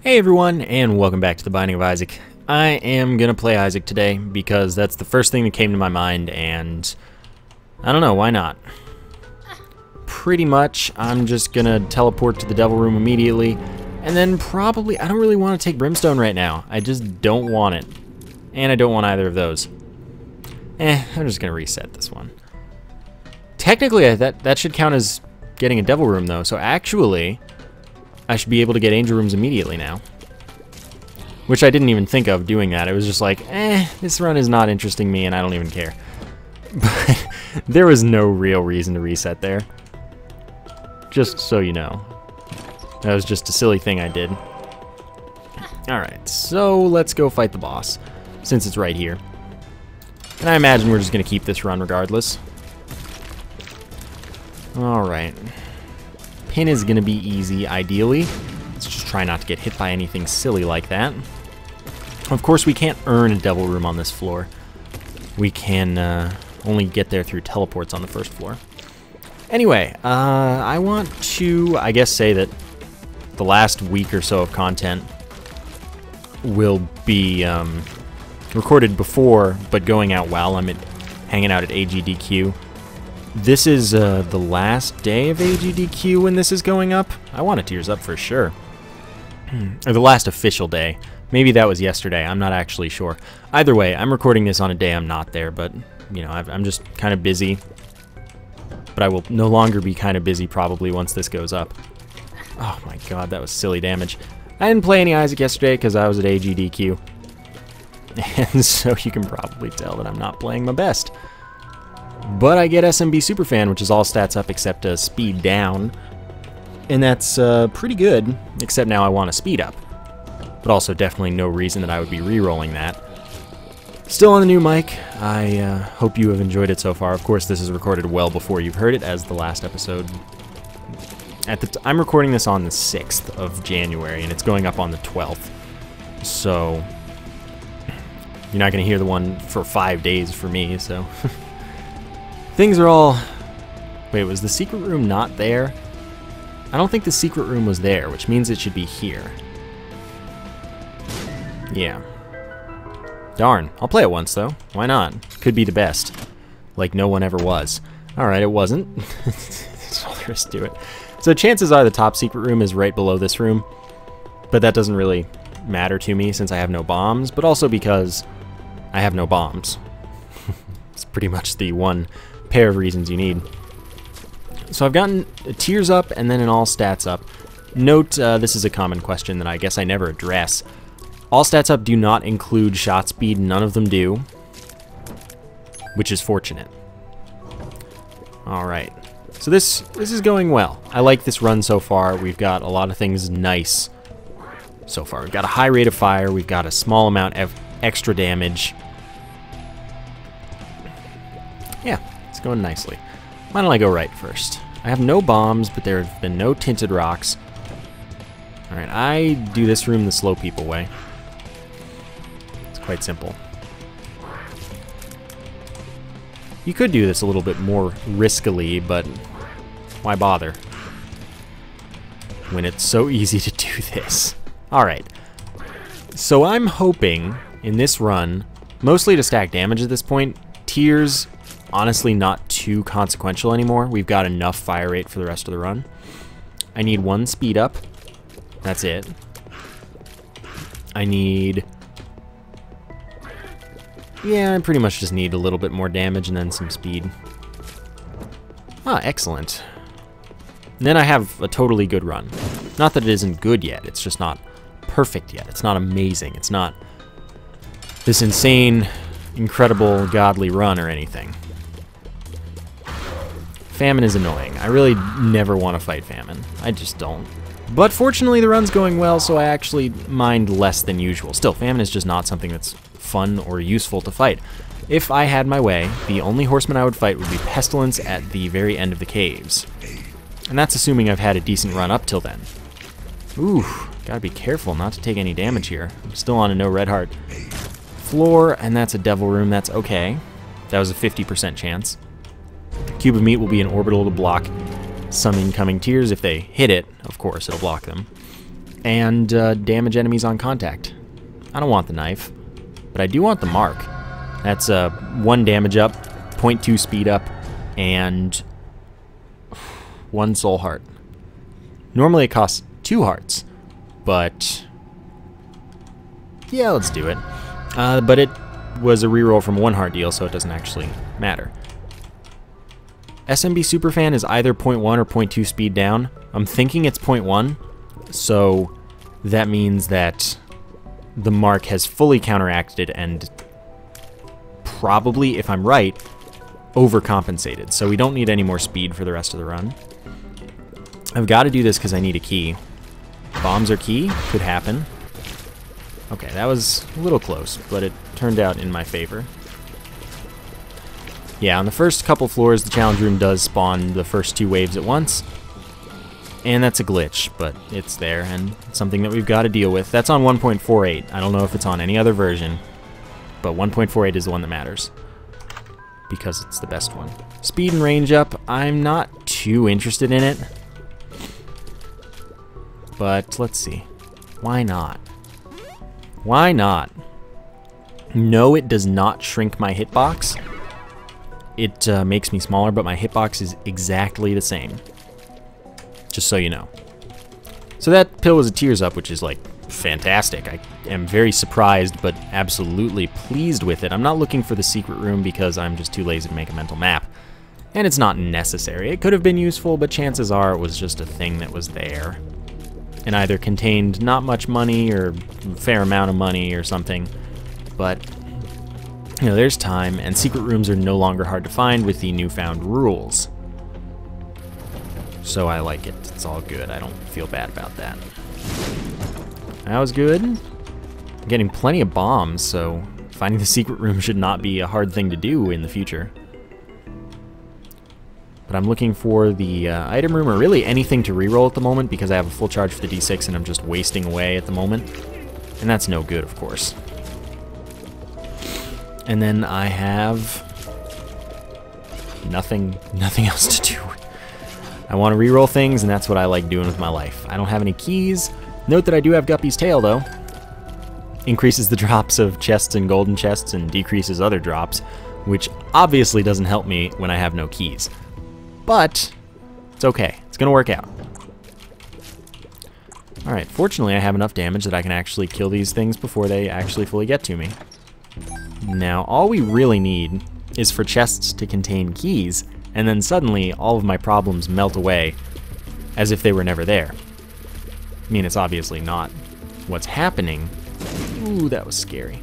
Hey everyone, and welcome back to The Binding of Isaac. I am gonna play Isaac today because that's the first thing that came to my mind, and I don't know, why not? Pretty much, I'm just gonna teleport to the Devil Room immediately, and then probably, I don't really want to take Brimstone right now. I just don't want it. And I don't want either of those. I'm just gonna reset this one. Technically, that should count as getting a Devil Room though, so actually, I should be able to get Angel Rooms immediately now. Which I didn't even think of doing that. It was just like, this run is not interesting me and I don't even care. But there was no real reason to reset there. Just so you know. That was just a silly thing I did. Alright, so let's go fight the boss, since it's right here. And I imagine we're just going to keep this run regardless. Alright. Pin is going to be easy, ideally. Let's just try not to get hit by anything silly like that. Of course, we can't earn a Devil Room on this floor. We can only get there through teleports on the first floor. Anyway, I want to, I guess, say that the last week or so of content will be recorded before, but going out while I'm hanging out at AGDQ. This is the last day of AGDQ when this is going up. I want a Tears Up for sure. Or the last official day. Maybe that was yesterday. I'm not actually sure. Either way, I'm recording this on a day I'm not there, but, you know, I'm just kind of busy. But I will no longer be kind of busy probably once this goes up. Oh my god, that was silly damage. I didn't play any Isaac yesterday because I was at AGDQ. And so you can probably tell that I'm not playing my best. But I get SMB Superfan, which is all stats up except speed down. And that's pretty good, except now I want a speed up. But also definitely no reason that I would be re-rolling that. Still on the new mic. I hope you have enjoyed it so far. Of course, this is recorded well before you've heard it, as the last episode. I'm recording this on the 6th of January, and it's going up on the 12th. So, you're not going to hear the one for 5 days for me, so... Things are all... Wait, was the secret room not there? I don't think the secret room was there, which means it should be here. Yeah. Darn. I'll play it once, though. Why not? Could be the best. Like no one ever was. Alright, it wasn't. That's all there is to it. So chances are the top secret room is right below this room. But that doesn't really matter to me since I have no bombs, but also because I have no bombs. It's pretty much the one pair of reasons you need. So I've gotten a Tears Up and then an All Stats Up. Note, this is a common question that I guess I never address. All Stats Up do not include shot speed, none of them do. Which is fortunate. Alright. So this is going well. I like this run so far. We've got a lot of things nice so far. We've got a high rate of fire, we've got a small amount of extra damage. Yeah. It's going nicely. Why don't I go right first? I have no bombs, but there have been no tinted rocks. Alright, I do this room the slow people way. It's quite simple. You could do this a little bit more riskily, but why bother? When it's so easy to do this. Alright. So I'm hoping, in this run, mostly to stack damage at this point. Tears... honestly not too consequential anymore. We've got enough fire rate for the rest of the run. I need one speed up. That's it. I need... yeah, I pretty much just need a little bit more damage and then some speed. Ah, excellent. And then I have a totally good run. Not that it isn't good yet, it's just not perfect yet. It's not amazing. It's not this insane, incredible, godly run or anything. Famine is annoying. I really never want to fight Famine. I just don't. But fortunately the run's going well, so I actually mind less than usual. Still, Famine is just not something that's fun or useful to fight. If I had my way, the only horseman I would fight would be Pestilence at the very end of the caves. And that's assuming I've had a decent run up till then. Ooh, gotta be careful not to take any damage here. I'm still on a no red heart. Floor, and that's a Devil Room, that's okay. That was a 50% chance. Cube of Meat will be an orbital to block some incoming tears. If they hit it, of course, it'll block them. and damage enemies on contact. I don't want the knife, but I do want the mark. That's 1 damage up, 0.2 speed up, and 1 soul heart. Normally it costs 2 hearts, but yeah, let's do it. But it was a reroll from 1 heart deal, so it doesn't actually matter. SMB Superfan is either 0.1 or 0.2 speed down. I'm thinking it's 0.1, so that means that the mark has fully counteracted and probably, if I'm right, overcompensated. So we don't need any more speed for the rest of the run. I've got to do this because I need a key. Bombs are key. Could happen. Okay, that was a little close, but it turned out in my favor. Yeah, on the first couple floors, the challenge room does spawn the first 2 waves at once. And that's a glitch, but it's there, and it's something that we've got to deal with. That's on 1.48. I don't know if it's on any other version, but 1.48 is the one that matters, because it's the best one. Speed and range up, I'm not too interested in it. But let's see. Why not? Why not? No, it does not shrink my hitbox. It makes me smaller, but my hitbox is exactly the same. Just so you know. So that pill was a tears up, which is like fantastic. I am very surprised, but absolutely pleased with it. I'm not looking for the secret room because I'm just too lazy to make a mental map. And it's not necessary. It could have been useful, but chances are it was just a thing that was there. And either contained not much money or a fair amount of money or something. But, you know, there's time, and secret rooms are no longer hard to find with the newfound rules. So I like it. It's all good. I don't feel bad about that. That was good. I'm getting plenty of bombs, so finding the secret room should not be a hard thing to do in the future. But I'm looking for the item room, or really anything to reroll at the moment, because I have a full charge for the D6 and I'm just wasting away at the moment. And that's no good, of course. And then I have nothing else to do. I want to reroll things, and that's what I like doing with my life. I don't have any keys. Note that I do have Guppy's Tail, though. Increases the drops of chests and golden chests and decreases other drops, which obviously doesn't help me when I have no keys. But it's okay. It's going to work out. Alright, fortunately I have enough damage that I can actually kill these things before they actually fully get to me. Now, all we really need is for chests to contain keys, and then suddenly all of my problems melt away as if they were never there. I mean, it's obviously not what's happening. Ooh, that was scary.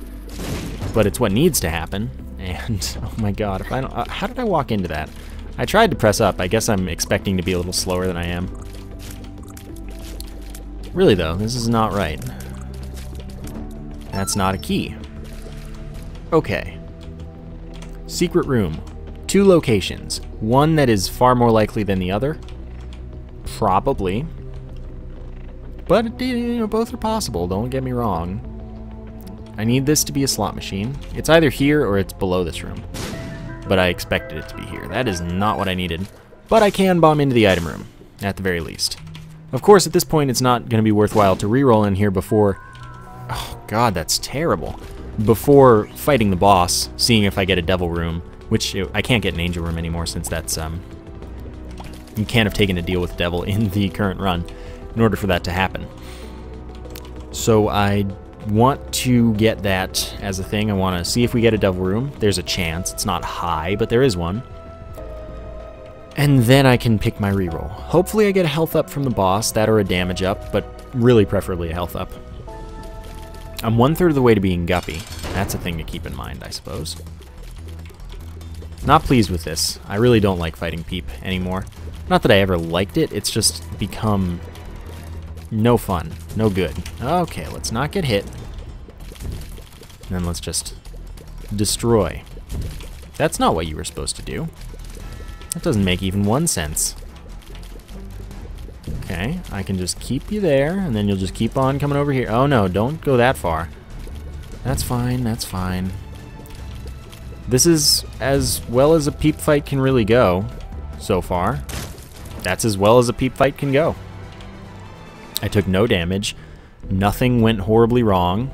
But it's what needs to happen, and oh my god, if I don't, how did I walk into that? I tried to press up. I guess I'm expecting to be a little slower than I am. Really though, this is not right. That's not a key. Okay. Secret room. 2 locations. One that is far more likely than the other. Probably. But, you know, both are possible, don't get me wrong. I need this to be a slot machine. It's either here or it's below this room. But I expected it to be here. That is not what I needed. But I can bomb into the item room, at the very least. Of course, at this point, it's not going to be worthwhile to reroll in here before... Oh, God, that's terrible. Before fighting the boss, seeing if I get a devil room, which I can't get an angel room anymore since that's... You can't have taken a deal with devil in the current run in order for that to happen. So I want to get that as a thing. I want to see if we get a devil room. There's a chance. It's not high, but there is one. And then I can pick my reroll. Hopefully I get a health up from the boss, that or a damage up, but really preferably a health up. I'm 1/3 of the way to being Guppy. That's a thing to keep in mind, I suppose. Not pleased with this. I really don't like fighting Peep anymore. Not that I ever liked it, it's just become no fun, no good. Okay, let's not get hit. And then let's just destroy. That's not what you were supposed to do. That doesn't make even 1 sense. Okay, I can just keep you there, and then you'll just keep on coming over here. Oh no, don't go that far. That's fine, that's fine. This is as well as a Peep fight can really go, so far. That's as well as a Peep fight can go. I took no damage. Nothing went horribly wrong.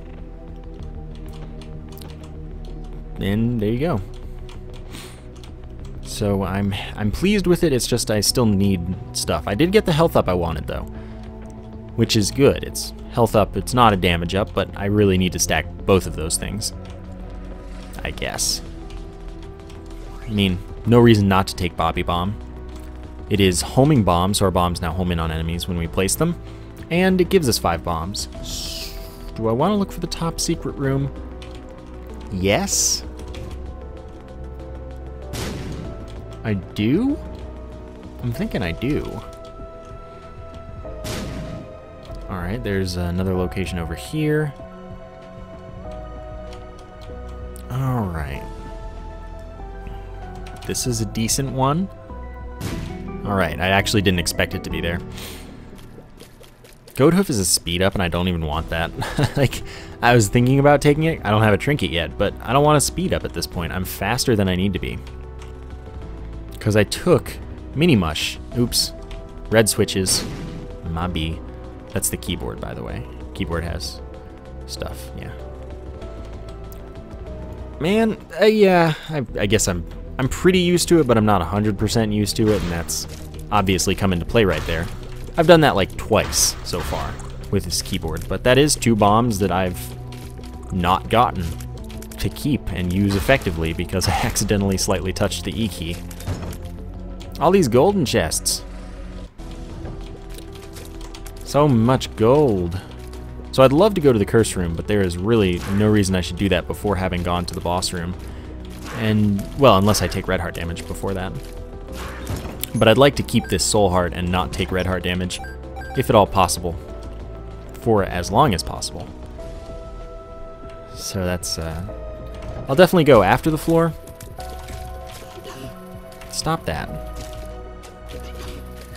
And there you go. So I'm pleased with it. It's just I still need stuff. I did get the health up I wanted though, which is good. It's health up. It's not a damage up, but I really need to stack both of those things, I guess. I mean, no reason not to take Bobby Bomb. It is homing bombs, so our bombs now home in on enemies when we place them, and it gives us 5 bombs. Do I want to look for the top secret room? Yes. I do? I'm thinking I do. Alright, there's another location over here. Alright. This is a decent one. Alright, I actually didn't expect it to be there. Goat Hoof is a speed up and I don't even want that. Like, I was thinking about taking it. I don't have a trinket yet, but I don't want a speed up at this point. I'm faster than I need to be. Because I took Mini Mush. Oops. Red switches. My B. That's the keyboard, by the way. Keyboard has stuff, yeah. Man, yeah, I guess I'm pretty used to it, but I'm not 100% used to it, and that's obviously come into play right there. I've done that like twice so far with this keyboard, but that is 2 bombs that I've not gotten to keep and use effectively because I accidentally slightly touched the E key. All these golden chests. So much gold. So I'd love to go to the curse room, but there is really no reason I should do that before having gone to the boss room. And, well, unless I take red heart damage before that. But I'd like to keep this soul heart and not take red heart damage, if at all possible, for as long as possible. So that's, I'll definitely go after the floor. Stop that.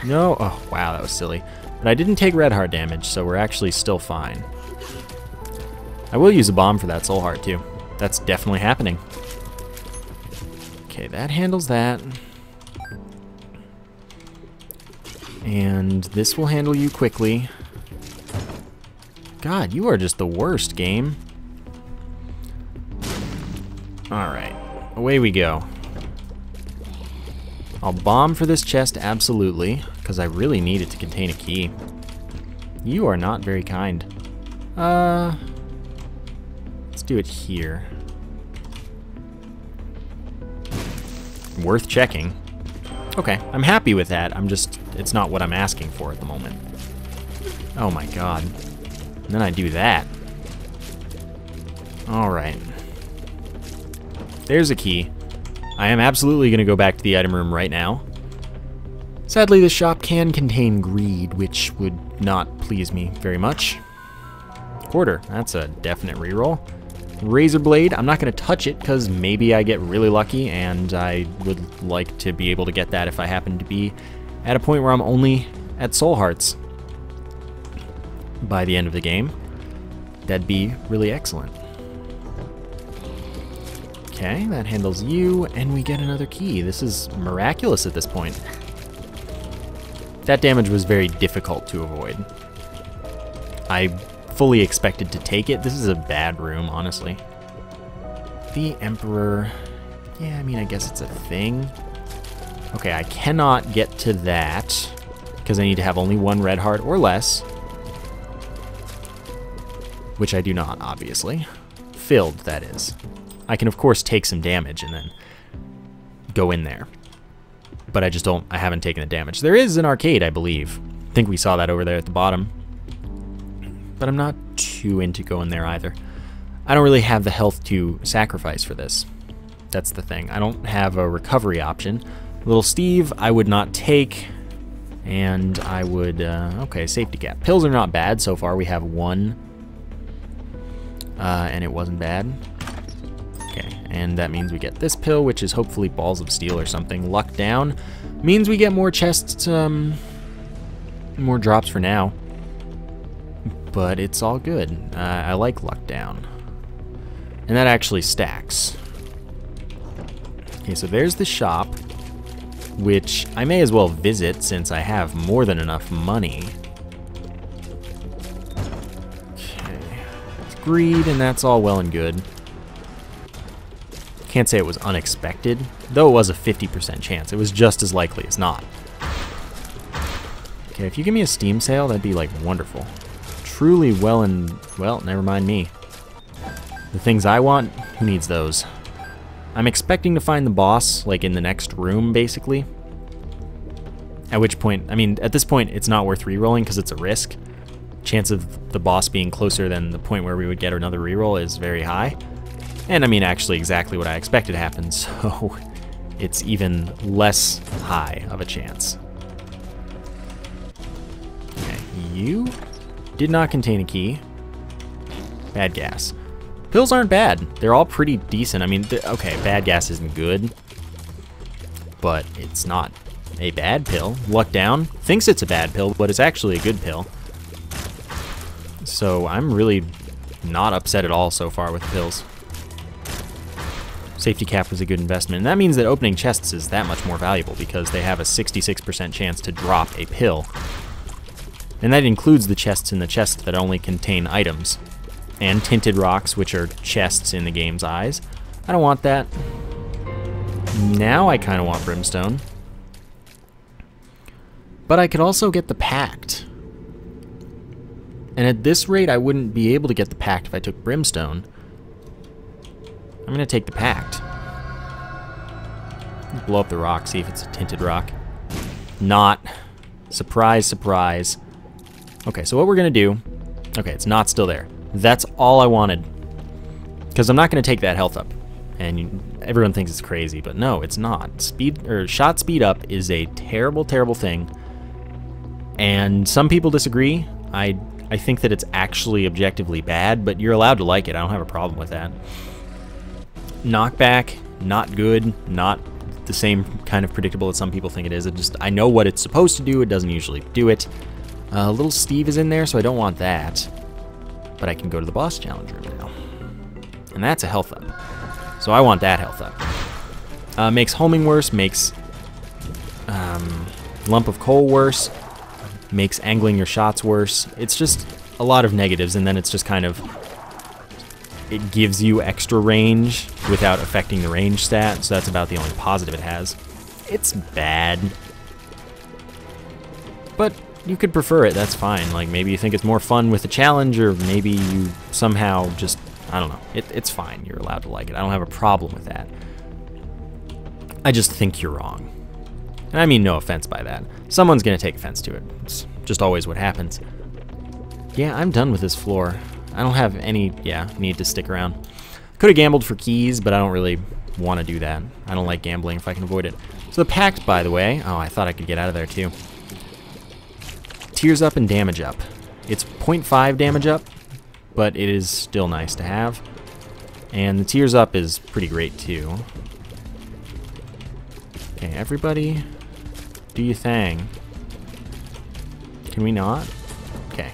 No, oh, wow, that was silly. But I didn't take red heart damage, so we're actually still fine. I will use a bomb for that soul heart, too. That's definitely happening. Okay, that handles that. And this will handle you quickly. God, you are just the worst, game. Alright, away we go. I'll bomb for this chest, absolutely, because I really need it to contain a key. You are not very kind. Let's do it here. Worth checking. Okay, I'm happy with that. I'm just, it's not what I'm asking for at the moment. Oh my god. And then I do that. Alright. There's a key. I am absolutely going to go back to the item room right now. Sadly, the shop can contain greed, which would not please me very much. Quarter, that's a definite reroll. Razor Blade, I'm not going to touch it because maybe I get really lucky, and I would like to be able to get that if I happen to be at a point where I'm only at Soul Hearts by the end of the game. That'd be really excellent. Okay, that handles you, and we get another key. This is miraculous at this point. That damage was very difficult to avoid. I fully expected to take it. This is a bad room, honestly. The Emperor... Yeah, I mean, I guess it's a thing. Okay, I cannot get to that because I need to have only 1 red heart or less. Which I do not, obviously. Filled, that is. I can, of course, take some damage and then go in there. But I just don't... I haven't taken the damage. There is an arcade, I believe. I think we saw that over there at the bottom. But I'm not too into going there either. I don't really have the health to sacrifice for this. That's the thing. I don't have a recovery option. Little Steve, I would not take. And I would... okay, safety gap. Pills are not bad so far. We have 1. And it wasn't bad. Okay, and that means we get this pill, which is hopefully balls of steel or something. Luck down means we get more chests, more drops for now. But it's all good. I like luck down. And that actually stacks. Okay, so there's the shop, which I may as well visit since I have more than enough money. Greed, and that's all well and good. Can't say it was unexpected, though it was a 50% chance. It was just as likely as not. Okay, if you give me a Steam Sale, that'd be, like, wonderful. Truly well and... well, never mind me. The things I want, who needs those? I'm expecting to find the boss, like, in the next room, basically. At which point, I mean, at this point, it's not worth re-rolling because it's a risk. Chance of the boss being closer than the point where we would get another re-roll is very high. And I mean, actually exactly what I expected happened, so it's even less high of a chance. Okay, you did not contain a key. Bad gas. Pills aren't bad. They're all pretty decent. I mean, okay, bad gas isn't good, but it's not a bad pill. Luck Down thinks it's a bad pill, but it's actually a good pill. So I'm really not upset at all so far with the pills. Safety cap was a good investment, and that means that opening chests is that much more valuable because they have a 66% chance to drop a pill. And that includes the chests in the chest that only contain items. And tinted rocks, which are chests in the game's eyes. I don't want that. Now I kind of want Brimstone. But I could also get the Pact. And at this rate, I wouldn't be able to get the Pact if I took Brimstone. I'm going to take the Pact. Blow up the rock, see if it's a tinted rock. Not. Surprise, surprise. Okay, so what we're going to do... okay, it's not still there. That's all I wanted. Because I'm not going to take that health up. And everyone thinks it's crazy, but no, it's not. Shot speed up is a terrible, terrible thing. And some people disagree. I think that it's actually objectively bad, but you're allowed to like it. I don't have a problem with that. Knockback, not good, not the same kind of predictable that some people think it is. I know what it's supposed to do. It doesn't usually do it. Little Steve is in there, so I don't want that. But I can go to the boss challenge room now. And that's a health up. So I want that health up. Makes homing worse, makes lump of coal worse, makes angling your shots worse. It's just a lot of negatives, and then it's just kind of... it gives you extra range without affecting the range stat, so that's about the only positive it has. It's bad. But you could prefer it, that's fine. Like, maybe you think it's more fun with the challenge, or maybe you somehow just... I don't know. It's fine. You're allowed to like it. I don't have a problem with that. I just think you're wrong. And I mean no offense by that. Someone's going to take offense to it. It's just always what happens. Yeah, I'm done with this floor. I don't have any, need to stick around. Could have gambled for keys, but I don't really want to do that. I don't like gambling if I can avoid it. So the Pact, by the way... oh, I thought I could get out of there too. Tears up and damage up. It's 0.5 damage up, but it is still nice to have. And the tears up is pretty great too. Okay, everybody, do your thing. Can we not? Okay.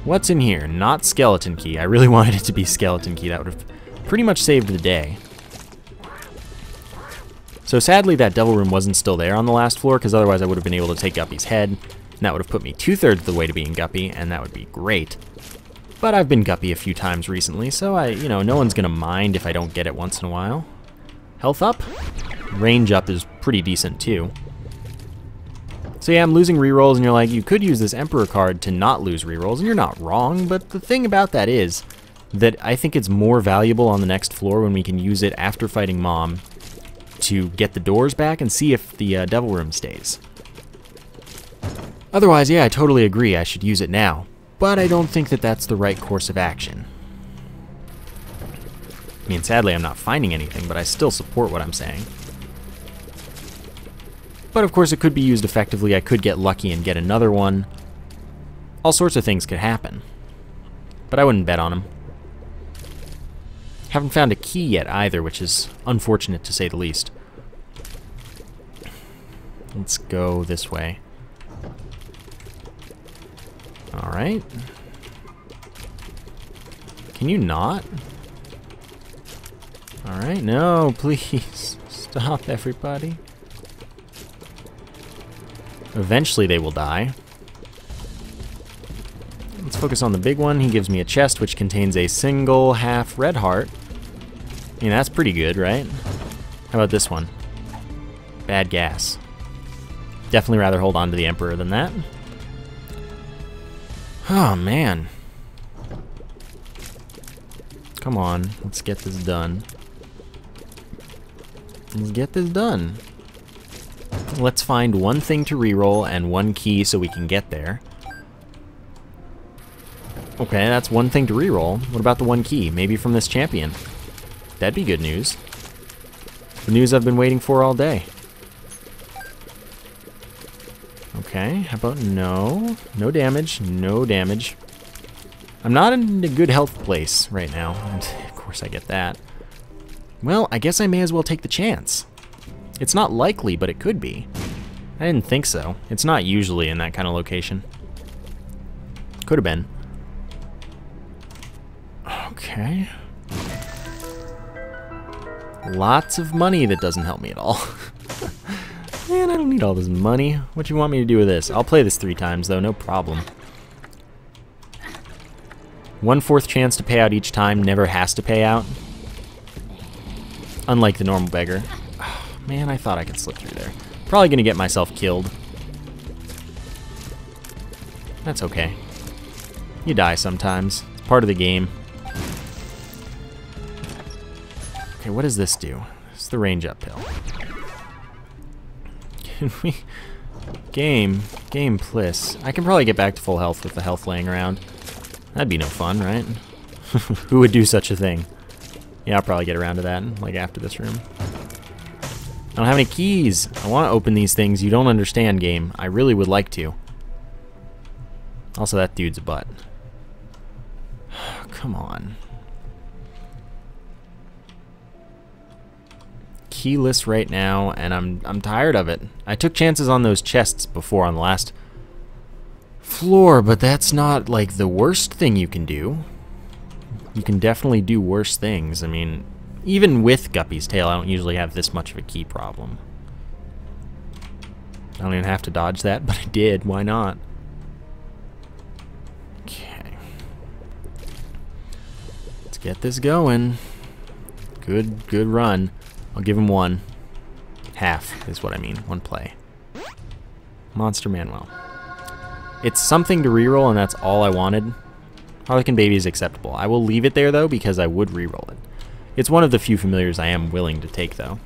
What's in here? Not skeleton key. I really wanted it to be skeleton key. That would have pretty much saved the day. So sadly that devil room wasn't still there on the last floor, because otherwise I would have been able to take Guppy's head. And that would have put me 2/3 of the way to being Guppy, and that would be great. But I've been Guppy a few times recently, so no one's gonna mind if I don't get it once in a while. Health up? Range up is pretty decent too. So yeah, I'm losing rerolls, and you're like, you could use this Emperor card to not lose rerolls, and you're not wrong, but the thing about that is that I think it's more valuable on the next floor when we can use it after fighting Mom to get the doors back and see if the devil room stays. Otherwise, yeah, I totally agree, I should use it now. But I don't think that that's the right course of action. I mean, sadly, I'm not finding anything, but I still support what I'm saying. But of course, it could be used effectively. I could get lucky and get another one. All sorts of things could happen. But I wouldn't bet on them. Haven't found a key yet either, which is unfortunate to say the least. Let's go this way. Alright. Can you not? Alright, no, please. Stop, everybody. Eventually they will die. Let's focus on the big one. He gives me a chest which contains a single half red heart. I mean, that's pretty good, right? How about this one? Bad gas. Definitely rather hold on to the Emperor than that. Oh, man. Come on, let's get this done. Let's get this done. Let's find one thing to reroll and one key so we can get there. Okay, that's one thing to reroll. What about the one key? Maybe from this champion. That'd be good news. The news I've been waiting for all day. Okay, how about no? No damage, no damage. I'm not in a good health place right now. And of course I get that. Well, I guess I may as well take the chance. It's not likely, but it could be. I didn't think so. It's not usually in that kind of location. Could have been. Okay. Lots of money that doesn't help me at all. Man, I don't need all this money. What do you want me to do with this? I'll play this 3 times, though, no problem. 1/4 chance to pay out each time, never has to pay out. Unlike the normal beggar. Oh, man, I thought I could slip through there. Probably gonna get myself killed. That's okay. You die sometimes. It's part of the game. Okay, what does this do? It's the range uphill. Can we... Game, please. I can probably get back to full health with the health laying around. That'd be no fun, right? Who would do such a thing? Yeah, I'll probably get around to that, like after this room. I don't have any keys. I want to open these things. You don't understand, game. I really would like to. Also, that dude's a butt. Come on. Keyless right now, and I'm tired of it. I took chances on those chests before on the last floor, but that's not like the worst thing you can do. You can definitely do worse things. I mean, even with Guppy's Tail, I don't usually have this much of a key problem. I don't even have to dodge that, but I did. Why not? Okay. Let's get this going. Good run. I'll give him 1. Half is what I mean. 1 play. Monster Manuel. It's something to reroll, and that's all I wanted. Harlequin Baby is acceptable. I will leave it there, though, because I would reroll it. It's one of the few familiars I am willing to take, though.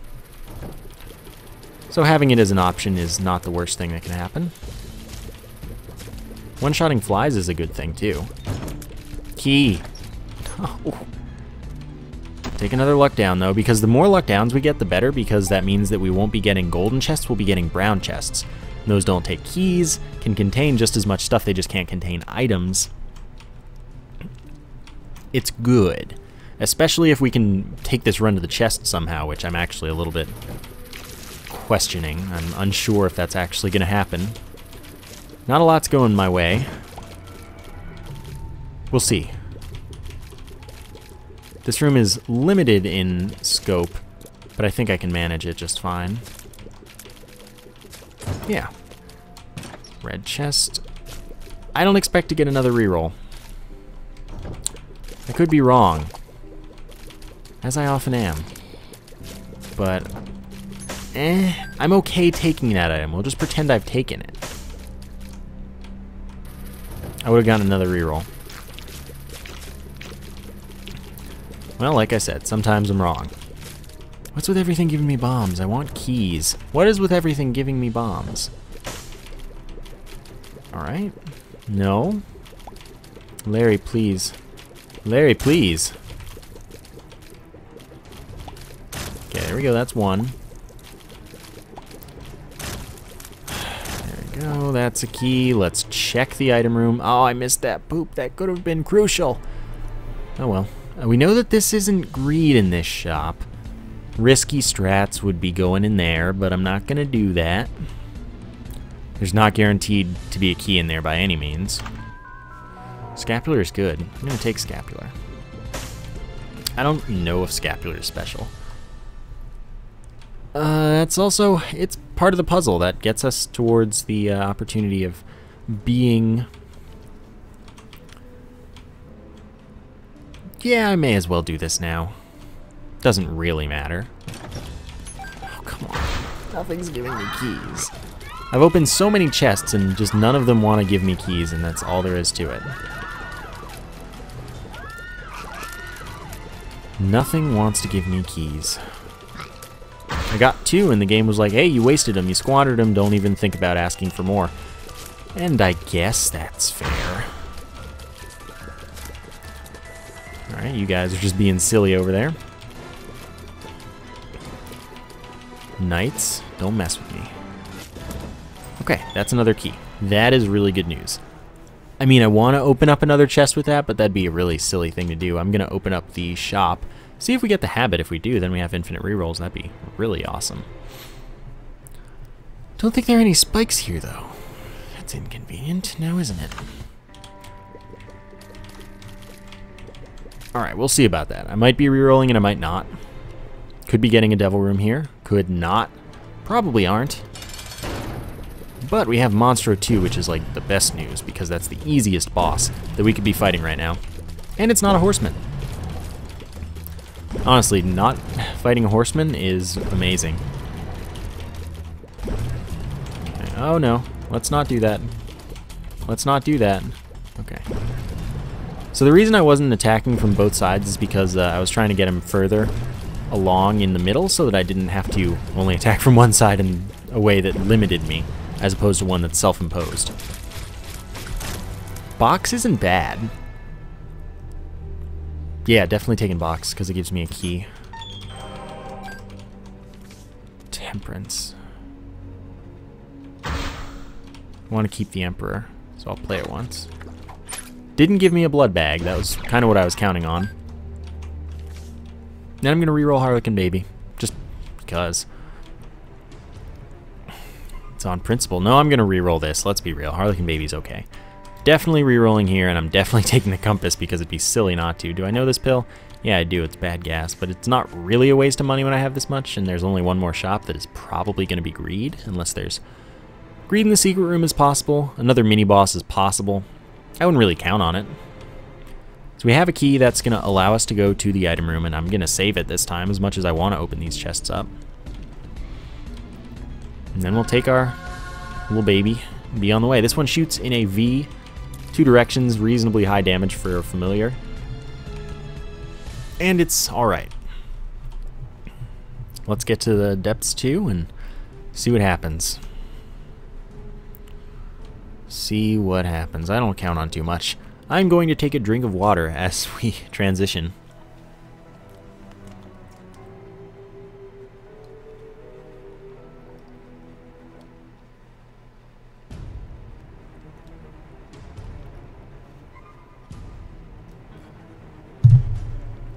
So having it as an option is not the worst thing that can happen. One-shotting flies is a good thing, too. Key. Oh. Take another luck down, though, because the more luck downs we get, the better, because that means that we won't be getting golden chests, we'll be getting brown chests. And those don't take keys, can contain just as much stuff, they just can't contain items. It's good. Especially if we can take this run to the chest somehow, which I'm actually a little bit questioning. I'm unsure if that's actually going to happen. Not a lot's going my way. We'll see. This room is limited in scope, but I think I can manage it just fine. Yeah. Red chest. I don't expect to get another reroll. I could be wrong, as I often am. But, I'm okay taking that item. We'll just pretend I've taken it. I would have gotten another reroll. Well, like I said, sometimes I'm wrong. What's with everything giving me bombs? I want keys. What is with everything giving me bombs? Alright. No. Larry, please. Larry, please. Okay, there we go. That's 1. There we go. That's a key. Let's check the item room. Oh, I missed that poop. That could have been crucial. Oh, well. We know that this isn't greed in this shop. Risky strats would be going in there, but I'm not going to do that. There's not guaranteed to be a key in there by any means. Scapular is good. I'm going to take Scapular. I don't know if Scapular is special. That's also, it's part of the puzzle that gets us towards the opportunity of being Yeah, I may as well do this now. Doesn't really matter. Oh, come on. Nothing's giving me keys. I've opened so many chests and just none of them want to give me keys, and that's all there is to it. Nothing wants to give me keys. I got 2 and the game was like, hey, you wasted them, you squandered them, don't even think about asking for more. And I guess that's fair. Alright, you guys are just being silly over there. Knights, don't mess with me. Okay, that's another key. That is really good news. I mean, I want to open up another chest with that, but that'd be a really silly thing to do. I'm going to open up the shop, see if we get the habit. If we do, then we have infinite rerolls. That'd be really awesome. Don't think there are any spikes here, though. That's inconvenient now, isn't it? Alright, we'll see about that. I might be rerolling and I might not. Could be getting a devil room here. Could not. Probably aren't. But we have Monstro 2, which is like the best news, because that's the easiest boss that we could be fighting right now. And it's not a horseman. Honestly, not fighting a horseman is amazing. Okay. Oh no, let's not do that. Let's not do that. Okay. So the reason I wasn't attacking from both sides is because I was trying to get him further along in the middle so that I didn't have to only attack from one side in a way that limited me, as opposed to one that's self-imposed. Box isn't bad. Yeah, definitely taking box, because it gives me a key. Temperance. I want to keep the Emperor, so I'll play it once. Didn't give me a blood bag, that was kind of what I was counting on. Then I'm going to reroll Harlequin Baby, just because. It's on principle. No, I'm going to reroll this. Let's be real. Harlequin Baby's okay. Definitely rerolling here, and I'm definitely taking the compass because it'd be silly not to. Do I know this pill? Yeah, I do. It's bad gas, but it's not really a waste of money when I have this much, and there's only one more shop that is probably going to be greed, unless there's greed in the secret room is possible. Another mini-boss is possible. I wouldn't really count on it. So we have a key that's going to allow us to go to the item room, and I'm going to save it this time as much as I want to open these chests up. And then we'll take our little baby and be on the way. This one shoots in a V, 2 directions, reasonably high damage for a familiar. And it's alright. Let's get to the depths 2 and see what happens. See what happens. I don't count on too much. I'm going to take a drink of water as we transition.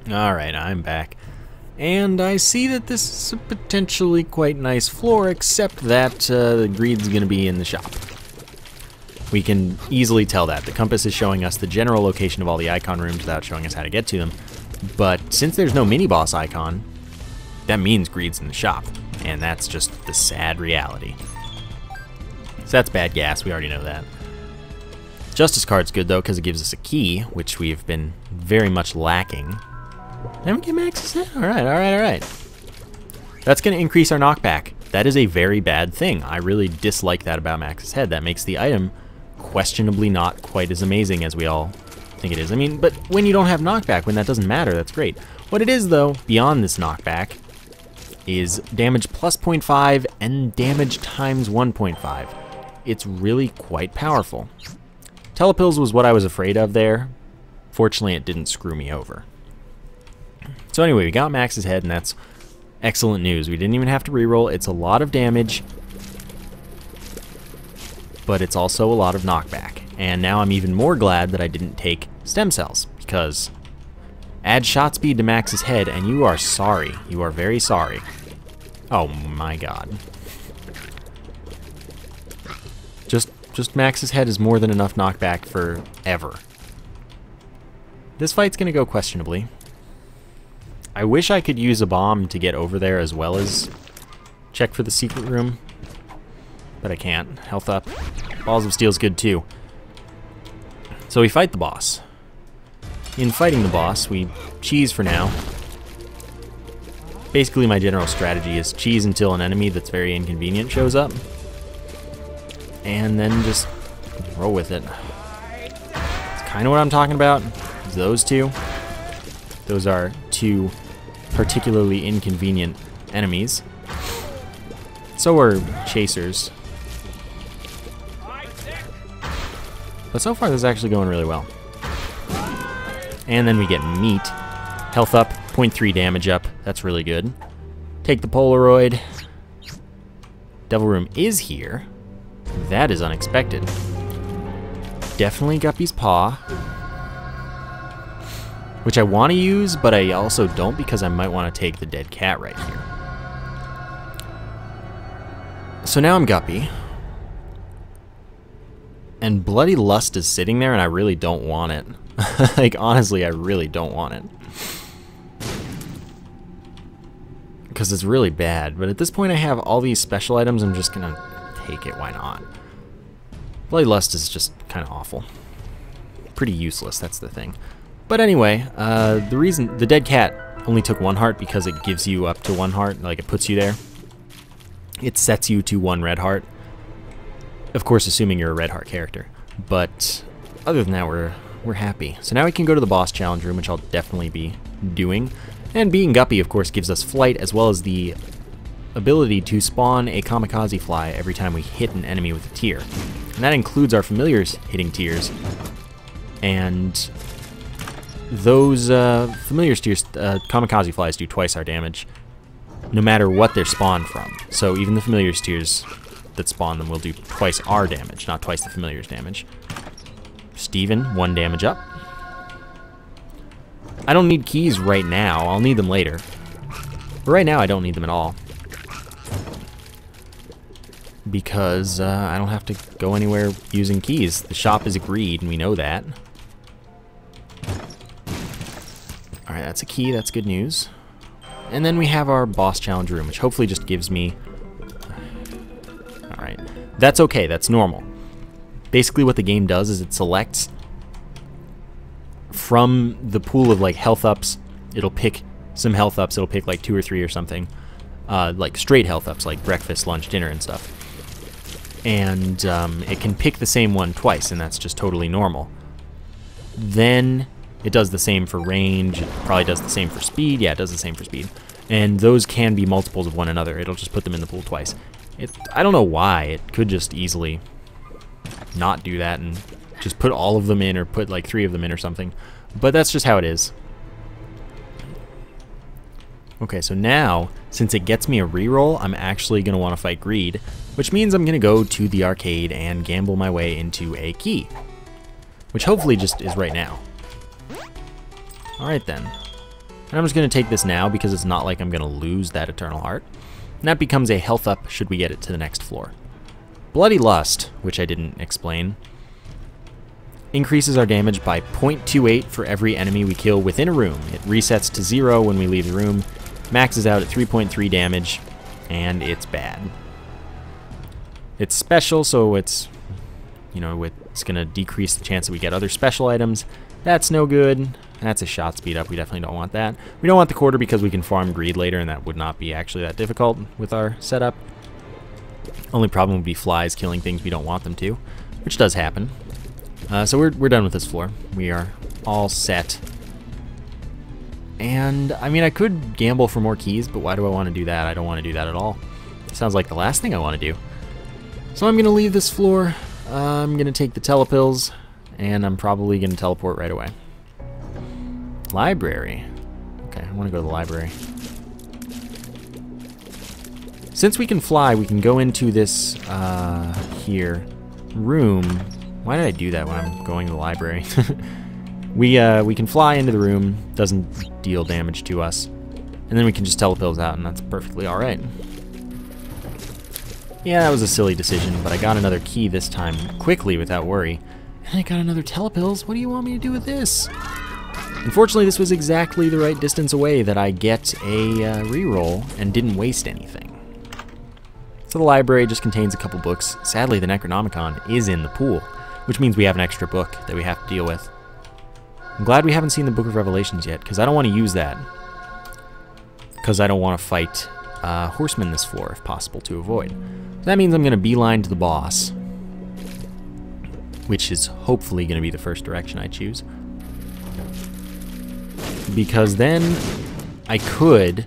Alright, I'm back. And I see that this is a potentially quite nice floor, except that the greed's going to be in the shop. We can easily tell that. The compass is showing us the general location of all the icon rooms without showing us how to get to them. But since there's no mini-boss icon, that means greed's in the shop. And that's just the sad reality. So that's bad gas, we already know that. Justice card's good though, because it gives us a key, which we've been very much lacking. Then we get Max's head. Alright, alright, alright. That's going to increase our knockback. That is a very bad thing. I really dislike that about Max's head. That makes the item questionably not quite as amazing as we all think it is. I mean, but when you don't have knockback, when that doesn't matter, that's great. What it is, though, beyond this knockback, is damage plus 0.5 and damage times 1.5. It's really quite powerful. Telepills was what I was afraid of there. Fortunately, it didn't screw me over. So anyway, we got Max's head, and that's excellent news. We didn't even have to reroll. It's a lot of damage, but it's also a lot of knockback. And now I'm even more glad that I didn't take stem cells, because add shot speed to Max's head, and you are sorry. You are very sorry. Oh my god. Just Max's head is more than enough knockback forever. This fight's gonna go questionably. I wish I could use a bomb to get over there as well as check for the secret room, but I can't. Health up. Balls of Steel's good too. So we fight the boss. in fighting the boss, we cheese for now. Basically, my general strategy is cheese until an enemy that's very inconvenient shows up, and then just roll with it. It's kind of what I'm talking about. Is those two. Those are two particularly inconvenient enemies. So are chasers. But so far, this is actually going really well. And then we get meat. Health up, 0.3 damage up. That's really good. Take the Polaroid. Devil Room is here. That is unexpected. Definitely Guppy's Paw. Which I want to use, but I also don't because I might want to take the dead cat right here. So now I'm Guppy. And Bloody Lust is sitting there and I really don't want it. Like, honestly, I really don't want it. Because it's really bad. But at this point I have all these special items, I'm just going to take it. Why not? Bloody Lust is just kind of awful. Pretty useless, that's the thing. But anyway, the reason the dead cat only took 1 heart because it gives you up to 1 heart, like it puts you there. It sets you to 1 red heart. Of course, assuming you're a red heart character. But other than that, we're happy. So now we can go to the boss challenge room, which I'll definitely be doing. And being Guppy, of course, gives us flight as well as the ability to spawn a kamikaze fly every time we hit an enemy with a tier. And that includes our familiars hitting tiers. And those familiars tiers, kamikaze flies do twice our damage, no matter what they're spawned from. So even the familiars tiers that spawn them will do twice our damage, not twice the familiars damage. Steven, 1 damage up. I don't need keys right now. I'll need them later. But right now I don't need them at all. Because I don't have to go anywhere using keys. The shop is agreed, and we know that. Alright, that's a key. That's good news. And then we have our boss challenge room, which hopefully just gives me... Alright. That's okay. That's normal. Basically what the game does is it selects from the pool of like health ups. It'll pick some health ups. It'll pick like 2 or 3 or something. Like straight health ups, like breakfast, lunch, dinner, and stuff. And it can pick the same one twice, and that's just totally normal. Then it does the same for range. It probably does the same for speed. Yeah, it does the same for speed. And those can be multiples of one another. It'll just put them in the pool twice. I don't know why. It could just easily not do that and just put all of them in, or put like 3 of them in or something. But that's just how it is. Okay, so now, since it gets me a reroll, I'm actually going to want to fight Greed, which means I'm going to go to the arcade and gamble my way into a key, which hopefully just is right now. Alright then. And I'm just going to take this now because it's not like I'm going to lose that Eternal Heart. And that becomes a health up should we get it to the next floor. Bloody Lust, which I didn't explain, increases our damage by 0.28 for every enemy we kill within a room. It resets to 0 when we leave the room, maxes out at 3.3 damage, and it's bad. It's special, so it's, you know, it's going to decrease the chance that we get other special items. That's no good. That's a shot speed up. We definitely don't want that. We don't want the quarter because we can farm Greed later, and that would not be actually that difficult with our setup. Only problem would be flies killing things we don't want them to, which does happen. So we're done with this floor. We are all set. And, I mean, I could gamble for more keys, but why do I want to do that? I don't want to do that at all. It sounds like the last thing I want to do. So I'm going to leave this floor. I'm going to take the telepills, and I'm probably going to teleport right away. Library. Okay, I want to go to the library. Since we can fly, we can go into this, here, room. Why did I do that when I'm going to the library? We can fly into the room, doesn't deal damage to us, and then we can just telepills out, and that's perfectly alright. Yeah, that was a silly decision, but I got another key this time quickly without worry. And I got another telepills. What do you want me to do with this? Unfortunately, this was exactly the right distance away that I get a reroll and didn't waste anything. So the library just contains a couple books. Sadly, the Necronomicon is in the pool, which means we have an extra book that we have to deal with. I'm glad we haven't seen the Book of Revelations yet, because I don't want to use that. Because I don't want to fight horsemen this floor, if possible, to avoid. That means I'm going to beeline to the boss, which is hopefully going to be the first direction I choose. Because then I could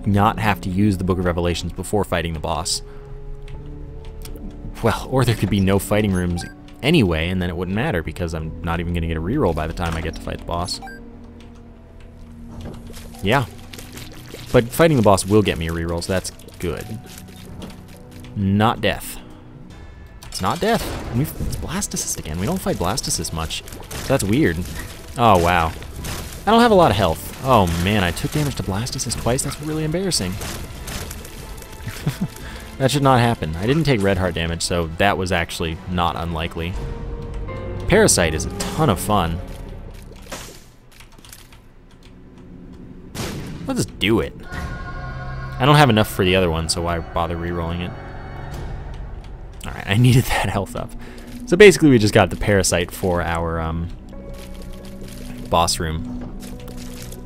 not have to use the Book of Revelations before fighting the boss. Well, or there could be no fighting rooms anyway, and then it wouldn't matter because I'm not even going to get a reroll by the time I get to fight the boss. Yeah. But fighting the boss will get me a reroll, so that's good. Not death. It's not death. It's Blast Assist again. We don't fight Blast Assist much. So that's weird. Oh, wow. I don't have a lot of health. Oh, man, I took damage to Blast Assist twice. That's really embarrassing. That should not happen. I didn't take red heart damage, so that was actually not unlikely. Parasite is a ton of fun. Let's do it. I don't have enough for the other one, so why bother re-rolling it? Alright, I needed that health up. So basically we just got the Parasite for our boss room.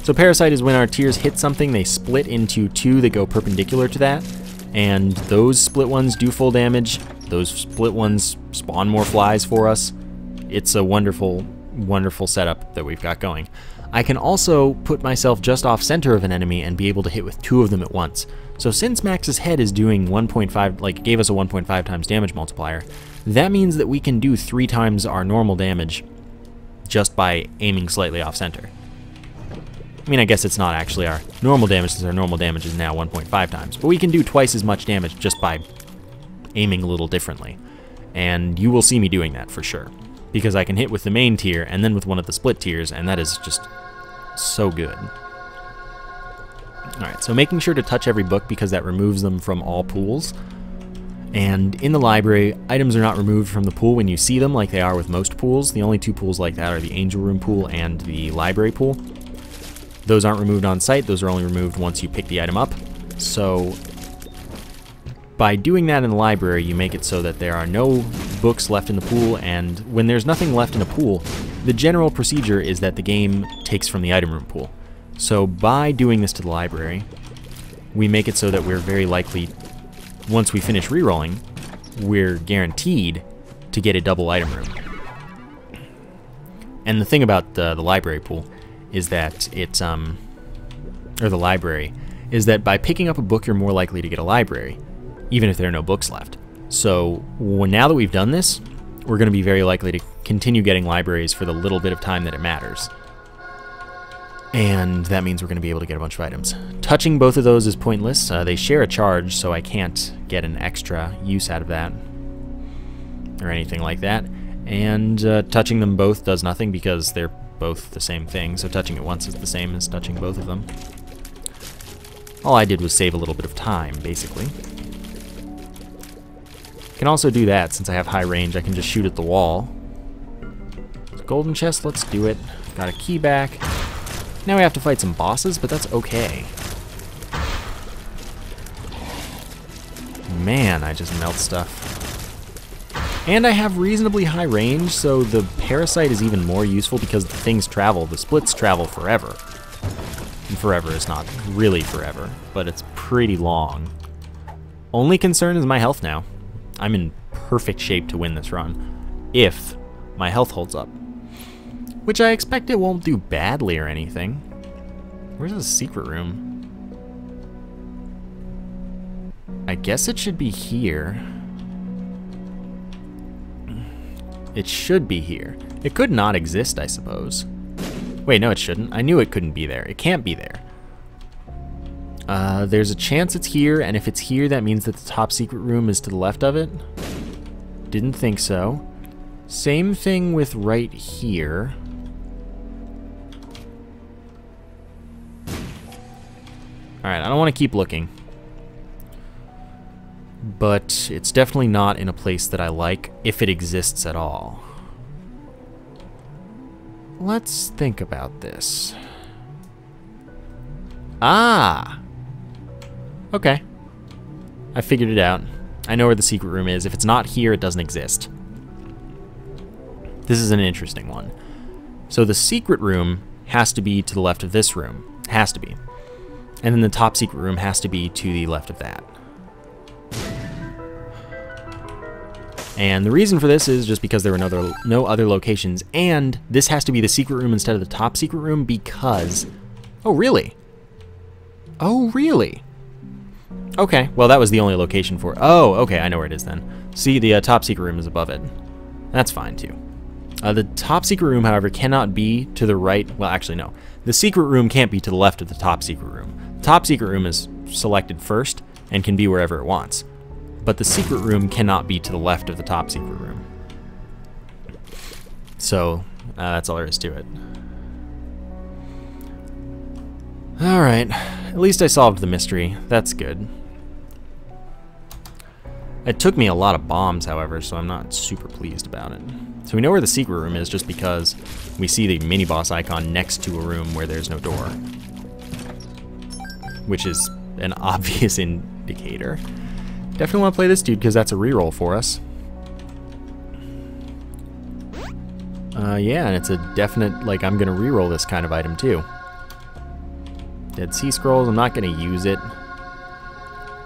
So Parasite is when our tiers hit something, they split into two that go perpendicular to that. And those split ones do full damage. Those split ones spawn more flies for us. It's a wonderful, wonderful setup that we've got going. I can also put myself just off center of an enemy and be able to hit with two of them at once. So since Max's head is doing 1.5, like gave us a 1.5 times damage multiplier, that means that we can do 3 times our normal damage just by aiming slightly off center. I mean, I guess it's not actually our normal damage, since our normal damage is now 1.5 times, but we can do twice as much damage just by aiming a little differently. And you will see me doing that for sure, because I can hit with the main tier and then with one of the split tiers, and that is just so good. Alright, so making sure to touch every book because that removes them from all pools. And in the library, items are not removed from the pool when you see them like they are with most pools. The only 2 pools like that are the Angel Room pool and the library pool. Those aren't removed on site, those are only removed once you pick the item up. So by doing that in the library, you make it so that there are no books left in the pool, and when there's nothing left in a pool, the general procedure is that the game takes from the item room pool. So by doing this to the library, we make it so that we're very likely, once we finish rerolling, we're guaranteed to get a double item room. And the thing about the library pool is that it's, or the library, is that by picking up a book, you're more likely to get a library, even if there are no books left. So now that we've done this, we're going to be very likely to continue getting libraries for the little bit of time that it matters. And that means we're going to be able to get a bunch of items. Touching both of those is pointless. They share a charge, so I can't get an extra use out of that or anything like that. And touching them both does nothing because they're both the same thing, so touching it once is the same as touching both of them. All I did was save a little bit of time, basically. I can also do that, since I have high range, I can just shoot at the wall. Golden chest, let's do it. Got a key back. Now we have to fight some bosses, but that's okay. Man, I just melt stuff. And I have reasonably high range, so the Parasite is even more useful because the things travel. The splits travel forever. And forever is not really forever, but it's pretty long. Only concern is my health now. I'm in perfect shape to win this run, if my health holds up. Which I expect it won't do badly or anything. Where's the secret room? I guess it should be here. It should be here. It could not exist, I suppose. Wait, no it shouldn't. I knew it couldn't be there. It can't be there. There's a chance it's here, and if it's here, that means that the top secret room is to the left of it. Didn't think so. Same thing with right here. Alright, I don't want to keep looking. But it's definitely not in a place that I like, if it exists at all. Let's think about this. Ah! Okay. I figured it out. I know where the secret room is. If it's not here, it doesn't exist. This is an interesting one. So the secret room has to be to the left of this room. Has to be. And then the top secret room has to be to the left of that. And the reason for this is just because there were no other locations. And this has to be the secret room instead of the top secret room because... Oh, really? Oh, really? Okay, well, that was the only location for it. Oh, okay, I know where it is then. See, the top secret room is above it. That's fine, too. The top secret room, however, cannot be to the right. Well, actually, no. The secret room can't be to the left of the top secret room. The top secret room is selected first and can be wherever it wants. But the secret room cannot be to the left of the top secret room. So, that's all there is to it. Alright, at least I solved the mystery. That's good. It took me a lot of bombs, however, so I'm not super pleased about it. So we know where the secret room is just because we see the mini-boss icon next to a room where there's no door. Which is an obvious indicator. Definitely want to play this dude because that's a reroll for us. Yeah, and it's a definite, like, I'm going to reroll this kind of item too. Dead Sea Scrolls, I'm not going to use it.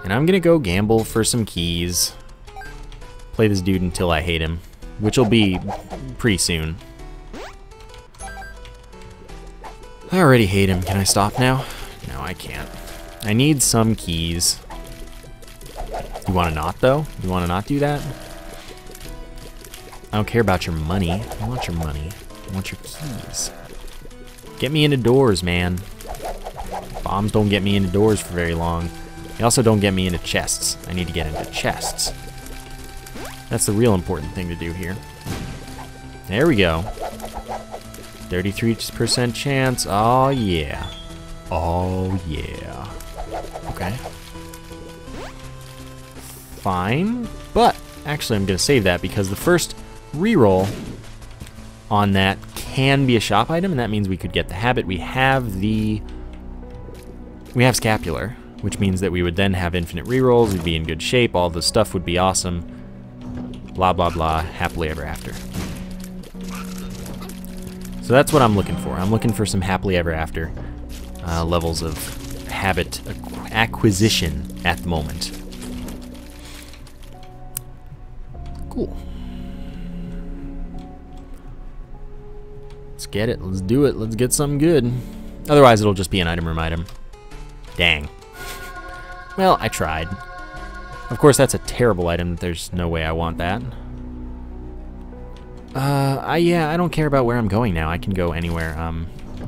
And I'm going to go gamble for some keys. Play this dude until I hate him, which will be pretty soon. I already hate him. Can I stop now? No, I can't. I need some keys. You want to not, though? You want to not do that? I don't care about your money. I want your money. I want your keys. Get me into doors, man. Bombs don't get me into doors for very long. They also don't get me into chests. I need to get into chests. That's the real important thing to do here. There we go. 33% chance. Oh, yeah. Oh, yeah. Okay. Fine. But, actually, I'm going to save that because the first reroll on that can be a shop item, and that means we could get the habit. We have Scapular, which means that we would then have infinite rerolls, we'd be in good shape, all the stuff would be awesome, blah, blah, blah, happily ever after. So that's what I'm looking for. I'm looking for some happily ever after levels of habit acquisition at the moment. Cool. Let's get it. Let's do it. Let's get something good. Otherwise, it'll just be an item room item. Dang. Well, I tried. Of course, that's a terrible item. There's no way I want that. Yeah, I don't care about where I'm going now. I can go anywhere. I'm